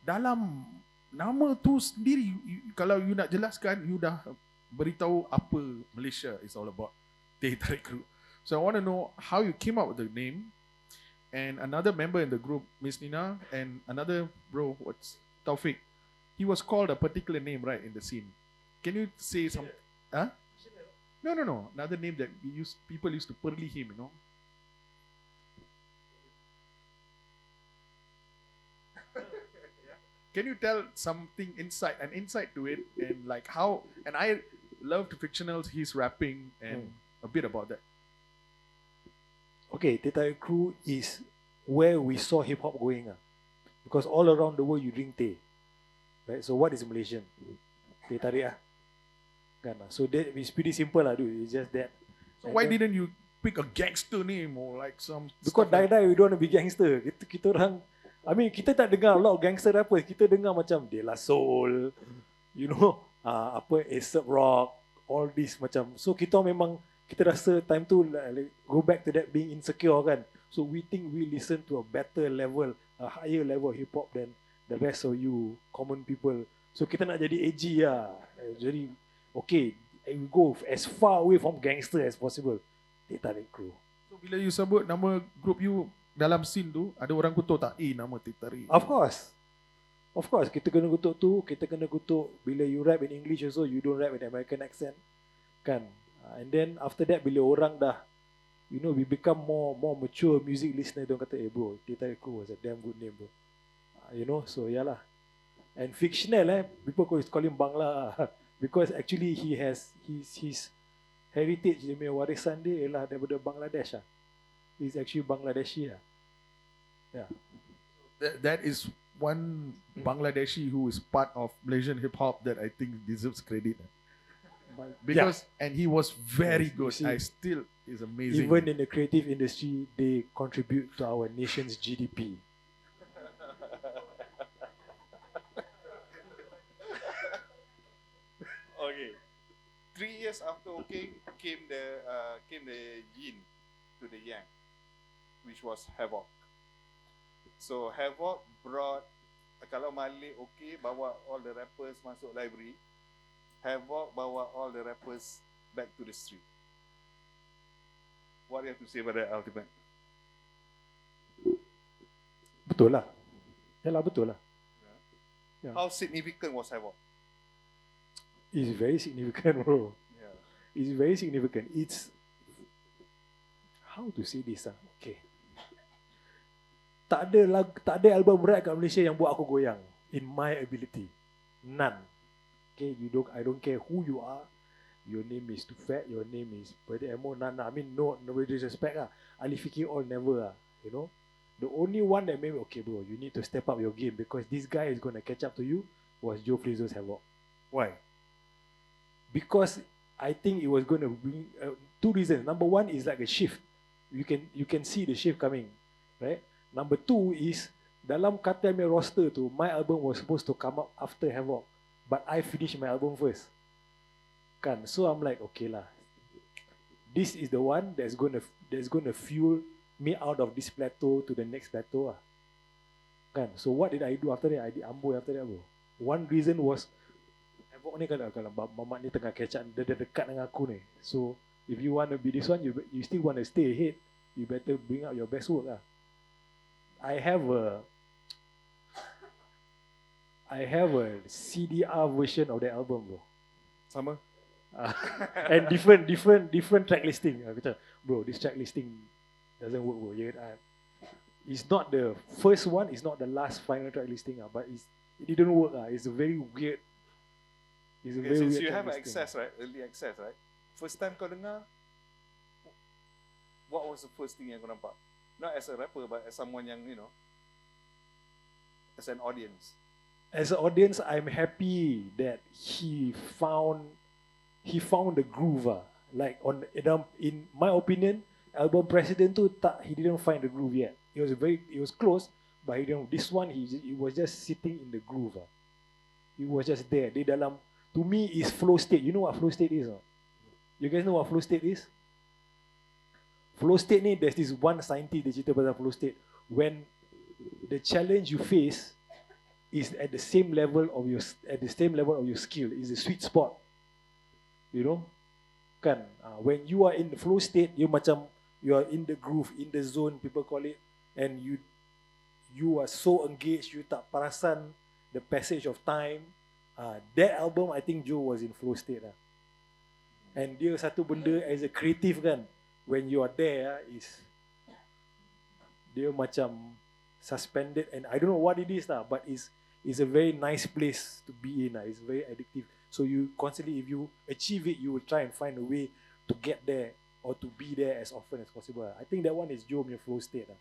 Dalam nama tu sendiri, kalau you nak jelaskan, you dah beritahu apa Malaysia is all about. Teh Tarik Crew. So I want to know how you came up with the name. And another member in the group, Miss Nina, and another bro, what's Taufik, he was called a particular name, right, in the scene. Can you say some? Huh? No. Another name that people used to pearly him, can you tell something an insight to it, and like how? And I loved fictionals, his rapping, and a bit about that. Okay, Teh Tarik Crew is where we saw hip hop going. Because all around the world you drink teh. Right? So what is Malaysian? Teh tarik Kan? So that is pretty simple dude. It's just that. So why didn't you pick a gangster name or like some? Because die we don't want to be gangster. Kita orang, I mean, kita tak dengar a lot of gangster rappers. Kita dengar macam De La Soul, you know, A$AP Rock, all this macam. So kita memang, kita rasa time tu like, go back to that being insecure kan. So we think we listen to a better level, a higher level of hip hop than the rest of you common people. So kita nak jadi edgy Jadi okay, we go as far away from gangster as possible. Teh Tarik Crew. So bila you sebut nama group you dalam scene tu, ada orang kutuk tak? Nama Teh Tarik. Of course, kita kena kutuk tu, kita kena kutuk bila you rap in English also, you don't rap with American accent. Kan? And then after that, bila orang dah, you know, we become more mature music listener, dia kata, bro, Teh Tarik Crew was a damn good name, bro. You know, so yalah. And fictional, people call him Bangla. Because actually he has his heritage, dia punya warisan dia ialah daripada Bangladesh. He's actually Bangladeshi. Yeah. That is one Bangladeshi who is part of Malaysian hip hop that I think deserves credit. Because and he was very good. I still is amazing. Even in the creative industry, they contribute to our nation's GDP. Okay. 3 years after OK came the yin to the yang, which was Havoc. So Havoc brought, kalau Malik OK bawa all the rappers masuk library, Havoc bawa all the rappers back to the street. What do you have to say about that, Ultimate? Betul lah. Yalah, betul lah. Yeah. How significant was Havoc? It's very significant, bro. Yeah. It's very significant. It's, how to say this? Okay. Tak ada album rap kat Malaysia yang buat aku goyang. In my ability. None. Okay, I don't care who you are. Your name is too fat. Your name is Brother Emo. None. I mean, no disrespect Ali Fikir all never you know. The only one that made me, okay bro, you need to step up your game because this guy is going to catch up to you was Joe Flizzo's Havoc. Why? Because I think it was going to bring two reasons. Number one is like a shift. You can see the shift coming, right? Number two is dalam kata punya roster tu, my album was supposed to come up after Havoc, but I finished my album first. Kan? So I'm like, okay lah. This is the one that's gonna fuel me out of this plateau to the next plateau lah. Kan? So what did I do after that? I did Amboy after that, bro. One reason was Havoc ni kalau Mamat ni tengah catch up, dia dekat dengan aku ni. So if you want to be this one, you still want to stay ahead, you better bring out your best work lah. I have a CDR version of the album, bro. Sama. And different track listing. Bro, this track listing doesn't work, bro. It's not the first one, it's not the last final track listing, but it didn't work. It's a very weird. Since you have access, right? Early access, right? First time kau dengar, what was the first thing yang kau nampak? Not as a rapper, but as someone yang, you know, as an audience. As an audience, I'm happy that he found the groove. Like in my opinion, album President tu he didn't find the groove yet. It was close, but he didn't. This one he was just sitting in the groove. He was just there. Dia dalam, to me is flow state. You know what flow state is? You guys know what flow state is? Flow state ni, there's this one scientist dia cerita pasal flow state. When the challenge you face is at the same level of your skill, is the sweet spot. You know? Kan? When you are in the flow state, you are in the groove, in the zone, people call it, and you are so engaged, you tak perasan the passage of time. That album, I think Joe was in flow state lah. And dia satu benda as a creative kan, when you are there is dia macam suspended, and I don't know what it is lah, but it's it's a very nice place to be in. It's very addictive. So you constantly, if you achieve it, you will try and find a way to get there or to be there as often as possible. I think that one is Joe punya flow state.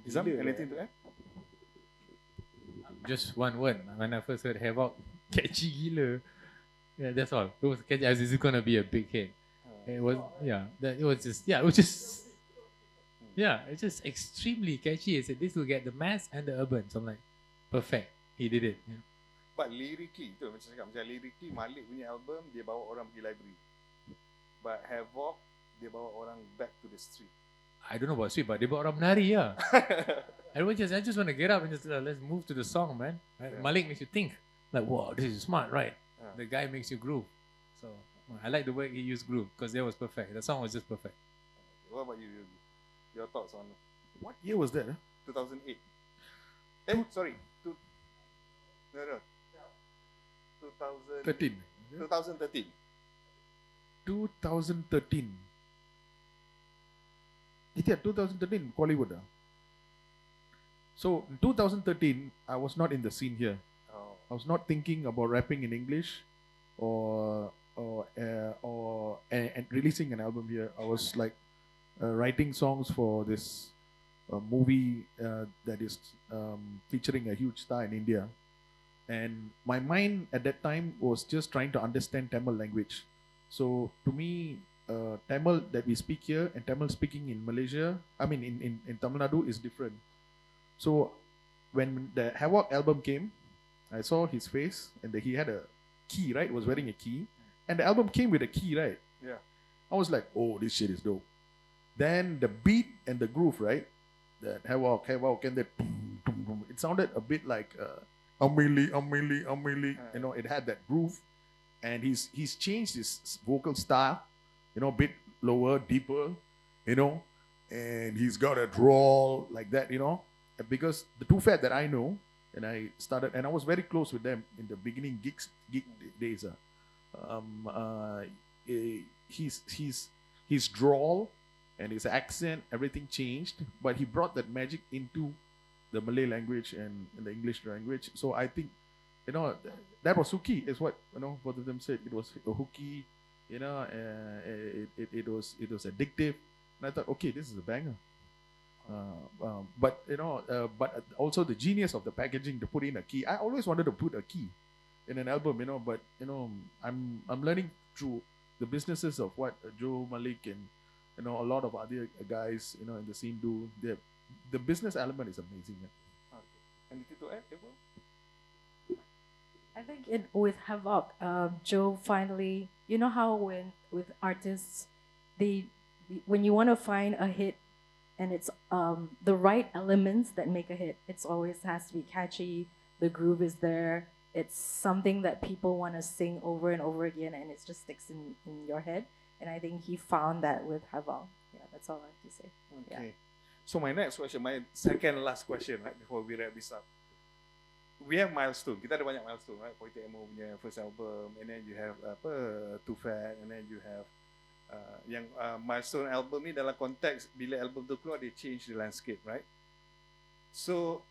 Izam, Gila, anything to add? Just one word. When I first heard Havoc, catchy gila. Yeah, that's all. It was catchy. As is it gonna be a big hit? It was, it's just extremely catchy. I said this will get the mass and the urban. So I'm like, perfect. He did it. Yeah. But lyrically, tu macam cakap, macam lyrically Malik punya album dia bawa orang pergi library. But Havoc dia bawa orang back to the street. I don't know about street, but they brought orang menari, yeah. I just want to get up and just let's move to the song, man. Right? Yeah. Malik makes you think, like, wow, this is smart, right? Yeah. The guy makes you groove. So I like the way he used groove because that was perfect. The song was just perfect. What about you, Yogi? Your thoughts on What year was that? 2008? Sorry. No. 13. 2013. 2013. Yeah, 2013, Bollywood. So in 2013, I was not in the scene here. Oh. I was not thinking about rapping in English or and releasing an album here. I was like writing songs for this movie that is featuring a huge star in India. And my mind at that time was just trying to understand Tamil language. So to me, Tamil that we speak here and Tamil speaking in Malaysia, I mean in Tamil Nadu is different. So when the Havoc album came, I saw his face and he had a key, right? He was wearing a key. And the album came with a key, right? Yeah. I was like, oh, this shit is dope. Then the beat and the groove, right? That Havoc, and that boom, boom, boom. It sounded a bit like Amelie. You know, it had that groove. And he's changed his vocal style, you know, a bit lower, deeper, you know, and he's got a drawl like that, you know, because the Too Fat that I know, and I was very close with them in the beginning gig days. His drawl and his accent, everything changed, but he brought that magic into the Malay language and the English language. So I think, you know, that was hooky, is what, you know, both of them said. It was hooky, you know, it was addictive. And I thought, okay, this is a banger. But you know, but also the genius of the packaging to put in a key. I always wanted to put a key in an album, you know, but you know, I'm learning through the businesses of what Joe, Malik, and you know, a lot of other guys, you know, in the scene do. The business element is amazing. Yeah. Okay. Anything to add, Ipoh? I think with Havoc, Joe finally, you know how with artists, when you want to find a hit, and it's the right elements that make a hit. It's always has to be catchy. The groove is there. It's something that people want to sing over and over again, and it just sticks in your head. And I think he found that with Havoc. Yeah, that's all I have to say. Okay. Yeah. So my next question, my second last question, right, before we wrap this up. We have milestone. Kita ada banyak milestone, right? Poetic Emo punya first album, and then you have Too Fat, and then you have yang milestone album ni dalam konteks bila album tu keluar, they change the landscape, right? So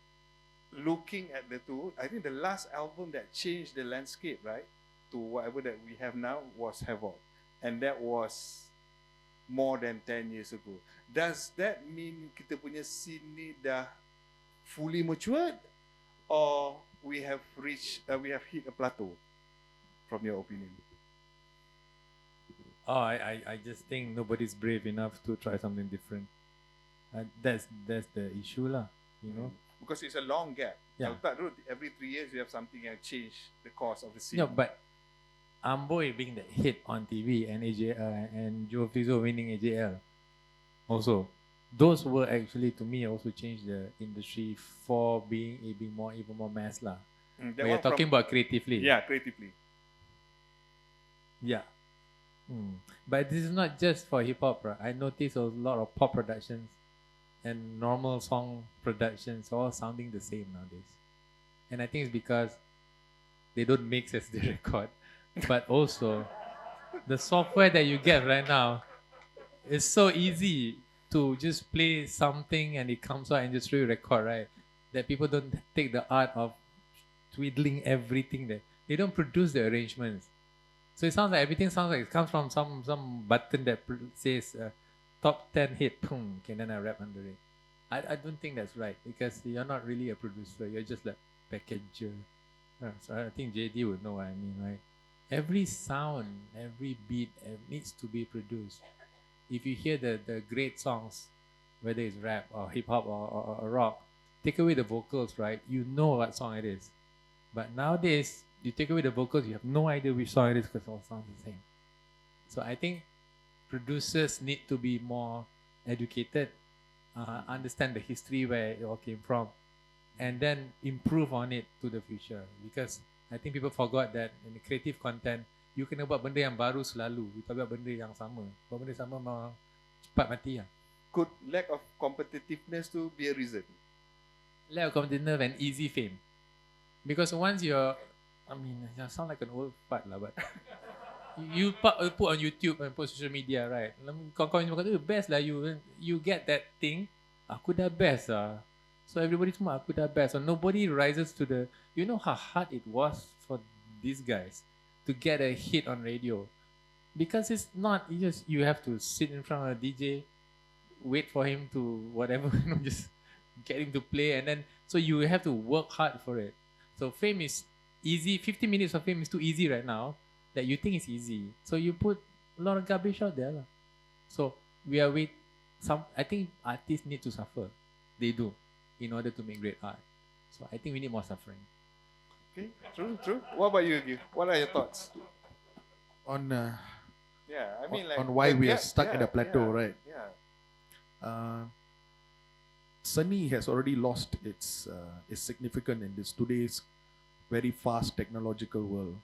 looking at the two, I think the last album that changed the landscape, right, to whatever that we have now was Havoc, and that was more than 10 years ago. Does that mean kita punya scene ni dah fully matured, or we have hit a plateau, from your opinion? Oh, I just think nobody's brave enough to try something different. That's the issue lah, you know. Because it's a long gap. Yeah. Every 3 years you have something that change the course of the scene. No, but Amboy being the hit on TV and and Joe Flizzo winning AJL also, those were actually, to me, also changed the industry for being even more mass lah. We are talking about creatively. Yeah, creatively. Yeah. But this is not just for hip hop, right? I noticed a lot of pop productions and normal song productions all sounding the same nowadays. And I think it's because they don't mix as they record. But also, the software that you get right now is so easy to just play something and it comes out and just re-record, right? that people don't take the art of twiddling everything there. They don't produce the arrangements. So it sounds like everything sounds like it comes from some button that says top 10 hit, boom, okay, then I rap under it. I don't think that's right because you're not really a producer. You're just like packager. So I think JD would know what I mean, right? Every sound, every beat needs to be produced. If you hear the great songs, whether it's rap or hip hop or rock, take away the vocals, right? You know what song it is. But nowadays, you take away the vocals, you have no idea which song it is because all sounds the same. So I think producers need to be more educated, understand the history where it all came from, and then improve on it to the future. Because I think people forgot that in the creative content, you kena buat benda yang baru selalu. You tak buat benda yang sama. Buat benda sama memang cepat mati lah. Could lack of competitiveness to be a reason? Lack of competitiveness and easy fame. Because once you're, I mean, I sound like an old fart lah, but you put on YouTube and put social media, right? Kawan-kawan semua kata, best lah you get that thing. Aku dah best lah. So everybody semua, aku dah best. So nobody rises to the, you know how hard it was for these guys to get a hit on radio. Because it's not, you have to sit in front of a DJ, wait for him to whatever, just get him to play, and then, so you have to work hard for it. So fame is easy. 50 minutes of fame is too easy right now that you think it's easy. So you put a lot of garbage out there lah. So we are I think artists need to suffer. They do, in order to make great art. So I think we need more suffering. Okay, true. What about you, Gil? What are your thoughts? On Yeah, I mean like on why we are yeah, stuck at a plateau, yeah, right? Yeah. Sunny has already lost its significance in this today's very fast technological world.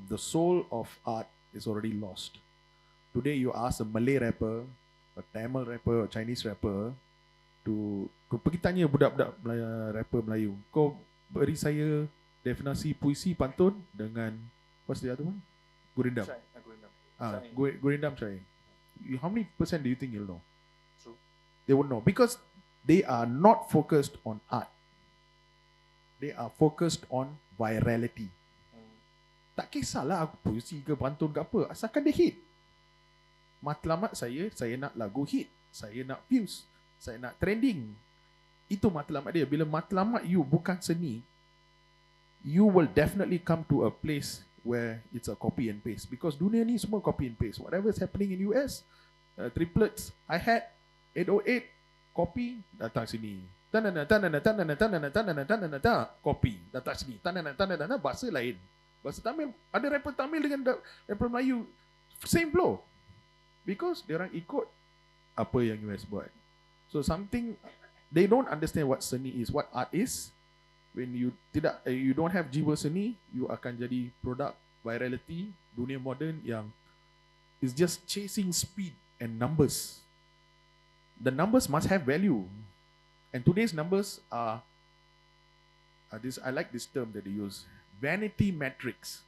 The soul of art is already lost. Today, you ask a Malay rapper, a Tamil rapper, a Chinese rapper to pergi tanya budak-budak rapper Melayu, kau beri saya definasi puisi pantun dengan what's the other one? Gurindam. Gurindam Syai. How many percent do you think you'll know? True. They won't know because they are not focused on art. They are focused on virality. Tak kisahlah aku puisi ke pantun ke apa, asalkan dia hit. Matlamat saya nak lagu hit. Saya nak views. Saya nak trending. Itu matlamat dia. Bila matlamat you bukan seni, you will definitely come to a place where it's a copy and paste. Because dunia ni semua copy and paste. Whatever is happening in US, triplets, hi-hat, 808, copy, datang sini. Copy, datang sini. Bahasa lain. Bahasa Tamil, ada rapper Tamil dengan rapper Melayu, same flow. Because diorang ikut apa yang US buat. So something, they don't understand what seni is, what art is. When you don't have jiwa seni, you akan jadi produk virality, dunia moden yang is just chasing speed and numbers. The numbers must have value. And today's numbers are this. I like this term that they use, vanity metrics.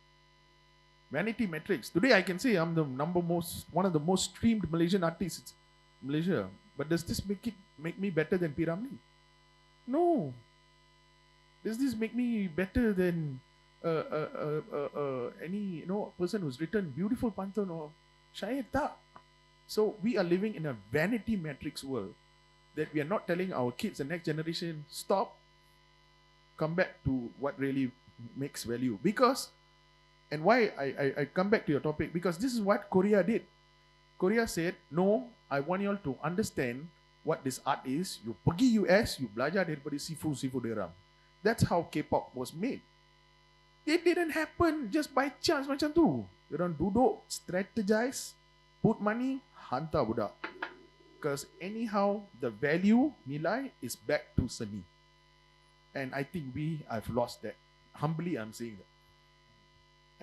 Vanity metrics. Today I can say I'm one of the most streamed Malaysian artists in Malaysia. But does this make me better than P. Ramlee? No. Does this make me better than any person who's written beautiful pantun or syair? Tak. So we are living in a vanity metrics world that we are not telling our kids, the next generation, stop, come back to what really makes value. Because, and why I come back to your topic, because this is what Korea did. Korea said, no, I want you all to understand what this art is. You pergi US, you belajar daripada sifu diorang. That's how K-pop was made. It didn't happen just by chance macam tu. Diorang duduk, strategize, put money, hantar budak. Because anyhow, the value, nilai, is back to seni. And I think I've lost that. Humbly, I'm saying that.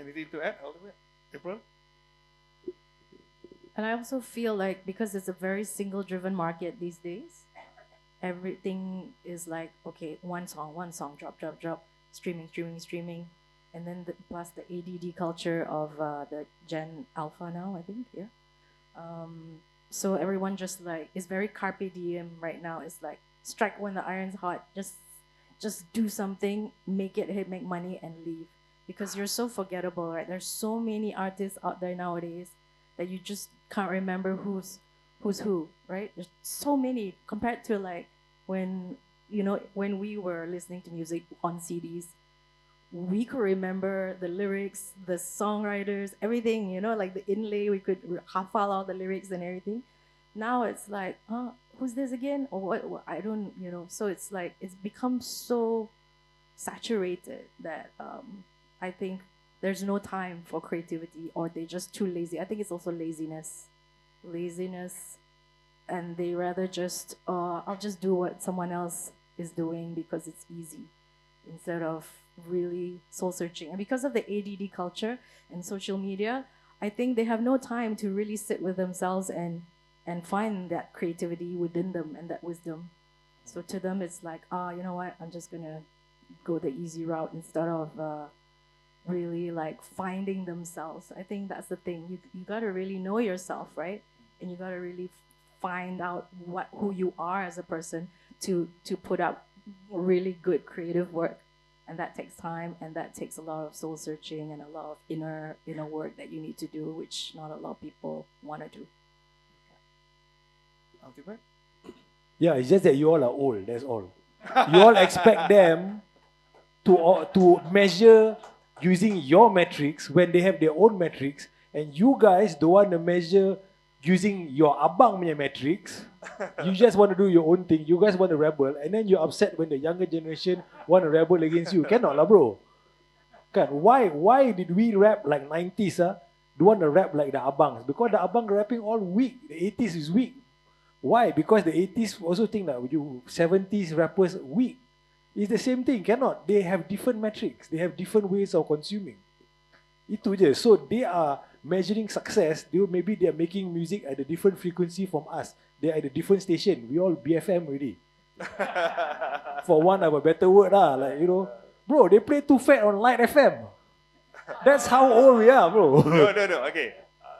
Anything to add, Ultimate? April? And I also feel like because it's a very single-driven market these days, everything is like, okay, one song, drop, streaming. And then plus the ADD culture of the Gen Alpha now, I think, yeah. So everyone just like is very carpe diem right now. It's like strike when the iron's hot. Just just do something, make it hit, make money, and leave. Because you're so forgettable, right? There's so many artists out there nowadays that you just can't remember who's who, right? There's so many compared to like when when we were listening to music on CDs, we could remember the lyrics, the songwriters, everything, like the inlay, we could hafal all the lyrics and everything. Now it's like, who's this again? Or what I don't, so it's like, it's become so saturated that I think there's no time for creativity, or they're just too lazy. I think it's also laziness, and they rather just, I'll just do what someone else is doing because it's easy, instead of really soul searching. And because of the ADD culture and social media, I think they have no time to really sit with themselves and find that creativity within them and that wisdom. So to them, it's like, you know what? I'm just gonna go the easy route instead of really like finding themselves. I think that's the thing. You gotta really know yourself, right? And you gotta really find out who you are as a person to put out really good creative work. And that takes time, and that takes a lot of soul searching and a lot of inner work that you need to do, which not a lot of people want to do. Ultimate? Yeah, it's just that you all are old, that's all. You all expect them to measure using your metrics when they have their own metrics, and you guys don't want to measure using your abang punya metrics. You just want to do your own thing. You guys want to rebel, and then you're upset when the younger generation want to rebel against you. Cannot lah, bro. Kan? Why did we rap like 90s? Don't want to rap like the abangs, because the abang rapping all weak. The 80s is weak. Why? Because the 80s also think that you 70s rappers weak. It's the same thing. Cannot. They have different metrics. They have different ways of consuming. Itu je. So they are measuring success. Maybe they are making music at a different frequency from us. They are at a different station. We all BFM already. For want of a better word lah. Like, bro, they play Too Fat on Light FM. That's how old we are, bro. No, okay.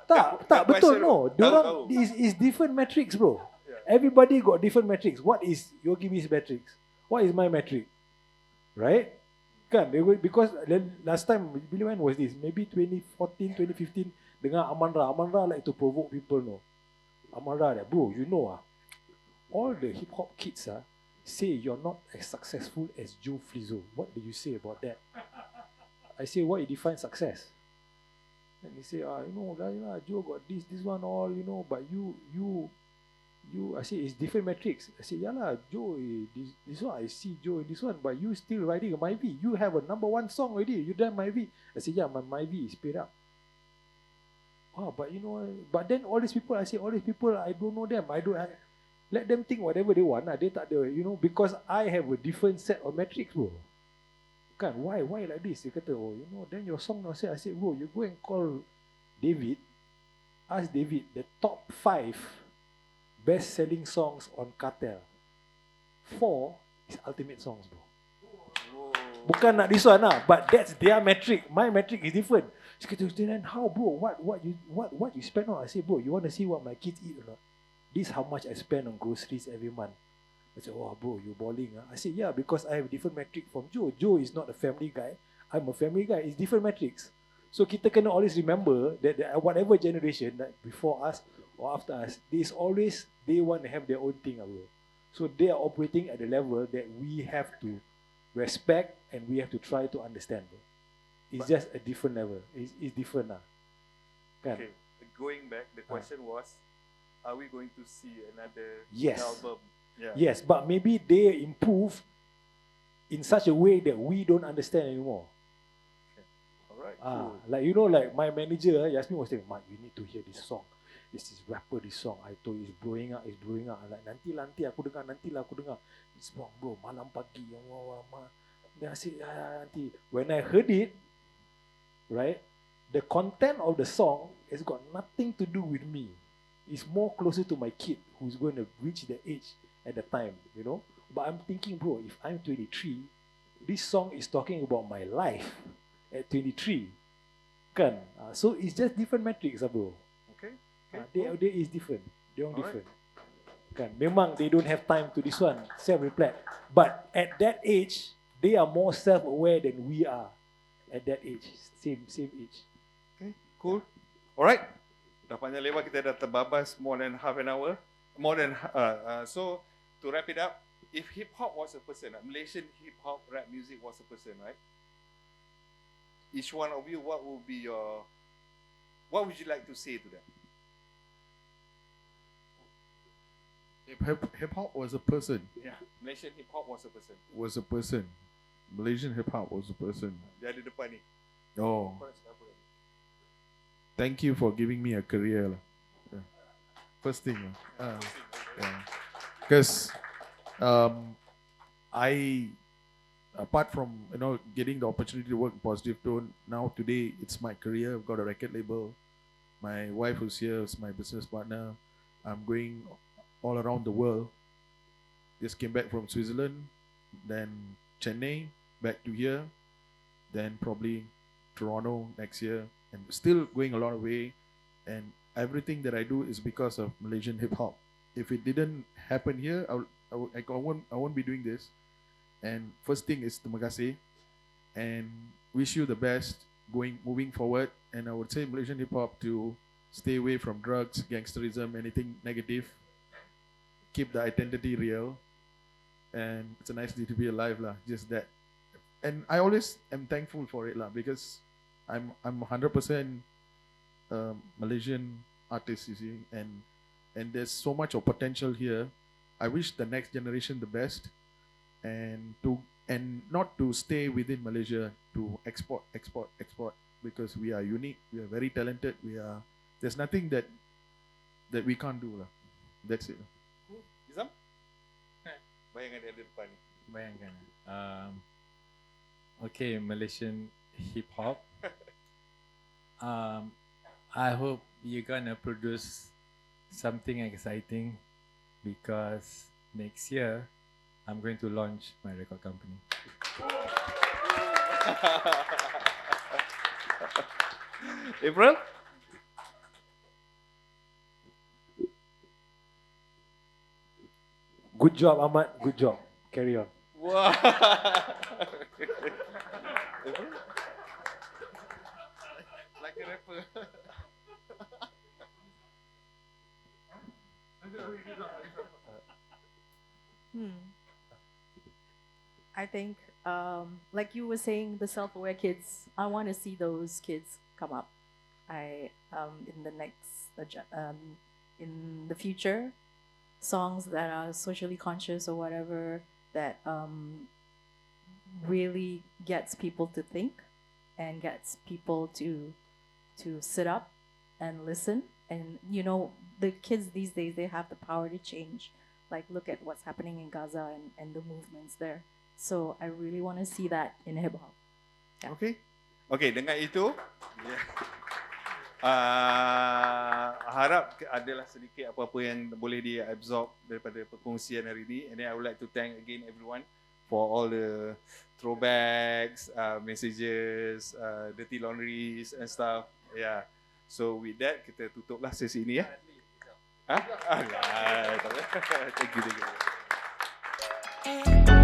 Tak, betul, no. Diorang is different metrics, bro. Everybody got different metrics. What is Yogi's metrics? What is my metric? Right? Kan? Because last time, when was this? Maybe 2014, 2015, dengar Amandra like to provoke people, no? Amandra, bro, all the hip-hop kids say you're not as successful as Joe Flizzo. What do you say about that? I say, what you define success? And they say, Joe got this one all, but you, I say, it's different metrics. I say, Joe, this one, I see Joe in this one, but you still riding a Myvi. You have a #1 song already. You done Myvi. I say, yeah, my Myvi is paid up. But but then all these people, I say, I don't know them. Let them think whatever they want. They tak ada, because I have a different set of metrics, bro. Kan, why like this? Dia kata, then your song now say, I said, bro, you go and call David, ask David, the top 5 best-selling songs on Cartel. 4 is ultimate songs, bro. Whoa. Bukan nak this one lah, but that's their metric. My metric is different. She kata, then how, bro? What you spend on? I say, bro, you want to see what my kids eat or not? This is how much I spend on groceries every month. I said, bro, you balling. I said, yeah, because I have different metric from Joe. Joe is not a family guy. I'm a family guy. It's different metrics. So kita kena always remember that whatever generation, like before us or after us, they want to have their own thing, bro. So they are operating at the level that we have to respect and we have to try to understand, bro. It's just a different level. It's different lah. Kan? Okay, going back, the question was, are we going to see another Yes. album? Yeah. Yes, but maybe they improve in such a way that we don't understand anymore. Alright, cool. Like like my manager, Yasmin was saying, Mark, you need to hear this song. This rapper, this song. I told you, it's blowing up. I'm like, nanti aku dengar. It's wrong, bro. Malam pagi. Then I said, nanti. When I heard it, right, the content of the song has got nothing to do with me. It's more closer to my kid who's going to reach the age at the time, But I'm thinking, bro, if I'm 23, this song is talking about my life at 23. Kan? So it's just different metrics, bro. Okay. They is different. They are different. Kan, memang they don't have time to this one, self-reflect. But at that age, they are more self-aware than we are. At that age, same age. Okay, cool. Alright. Dah panjang lebar, kita dah terbabas more than half an hour. So, to wrap it up, if hip-hop was a person, Malaysian hip-hop rap music was a person, right? Each one of you, what would you like to say to them? If hip hop was a person, Yeah, Malaysian hip-hop was a person. Malaysian hip hop was a person. Dia ada depan ni. Oh, Kau nak cakap apa lagi? thank you for giving me a career lah. Yeah. First thing lah. Because I, apart from getting the opportunity to work in Positive Tone, now today it's my career. I've got a record label. My wife who's here is my business partner. I'm going all around the world. Just came back from Switzerland, then Chennai, back to here, then probably Toronto next year, and still going a lot of way. And everything that I do is because of Malaysian hip hop. If it didn't happen here, I won't be doing this. And first thing is terima kasih, and wish you the best moving forward. And I would say Malaysian hip hop to stay away from drugs, gangsterism, anything negative. Keep the identity real, and it's a nice day to be alive lah. Just that, and I always am thankful for it lah, because I'm 100% Malaysian artist, you see, and there's so much of potential here. I wish the next generation the best, and not to stay within Malaysia, to export, because we are unique, we are very talented, there's nothing that we can't do lah. That's it. Izam? Bayangkan dia ada depan ni. Bayangkan. Okay, Malaysian hip hop. I hope you're gonna produce something exciting, because next year I'm going to launch my record company. April? Good job, Ahmad. Good job. Carry on. Wow. Like a rapper. I think, like you were saying, the self-aware kids, I want to see those kids come up. In the future, songs that are socially conscious or whatever, that really gets people to think and gets people to sit up and listen. And the kids these days, they have the power to change. Like, look at what's happening in Gaza and the movements there. So I really want to see that in hip hop. Yeah. Okay, dengan itu, harap adalah sedikit apa-apa yang boleh diabsorb daripada perkongsian hari ini. And then I would like to thank again everyone for all the throwbacks, messages, dirty laundries and stuff. Yeah. So with that, kita tutuplah sesi ini ya. Thank you.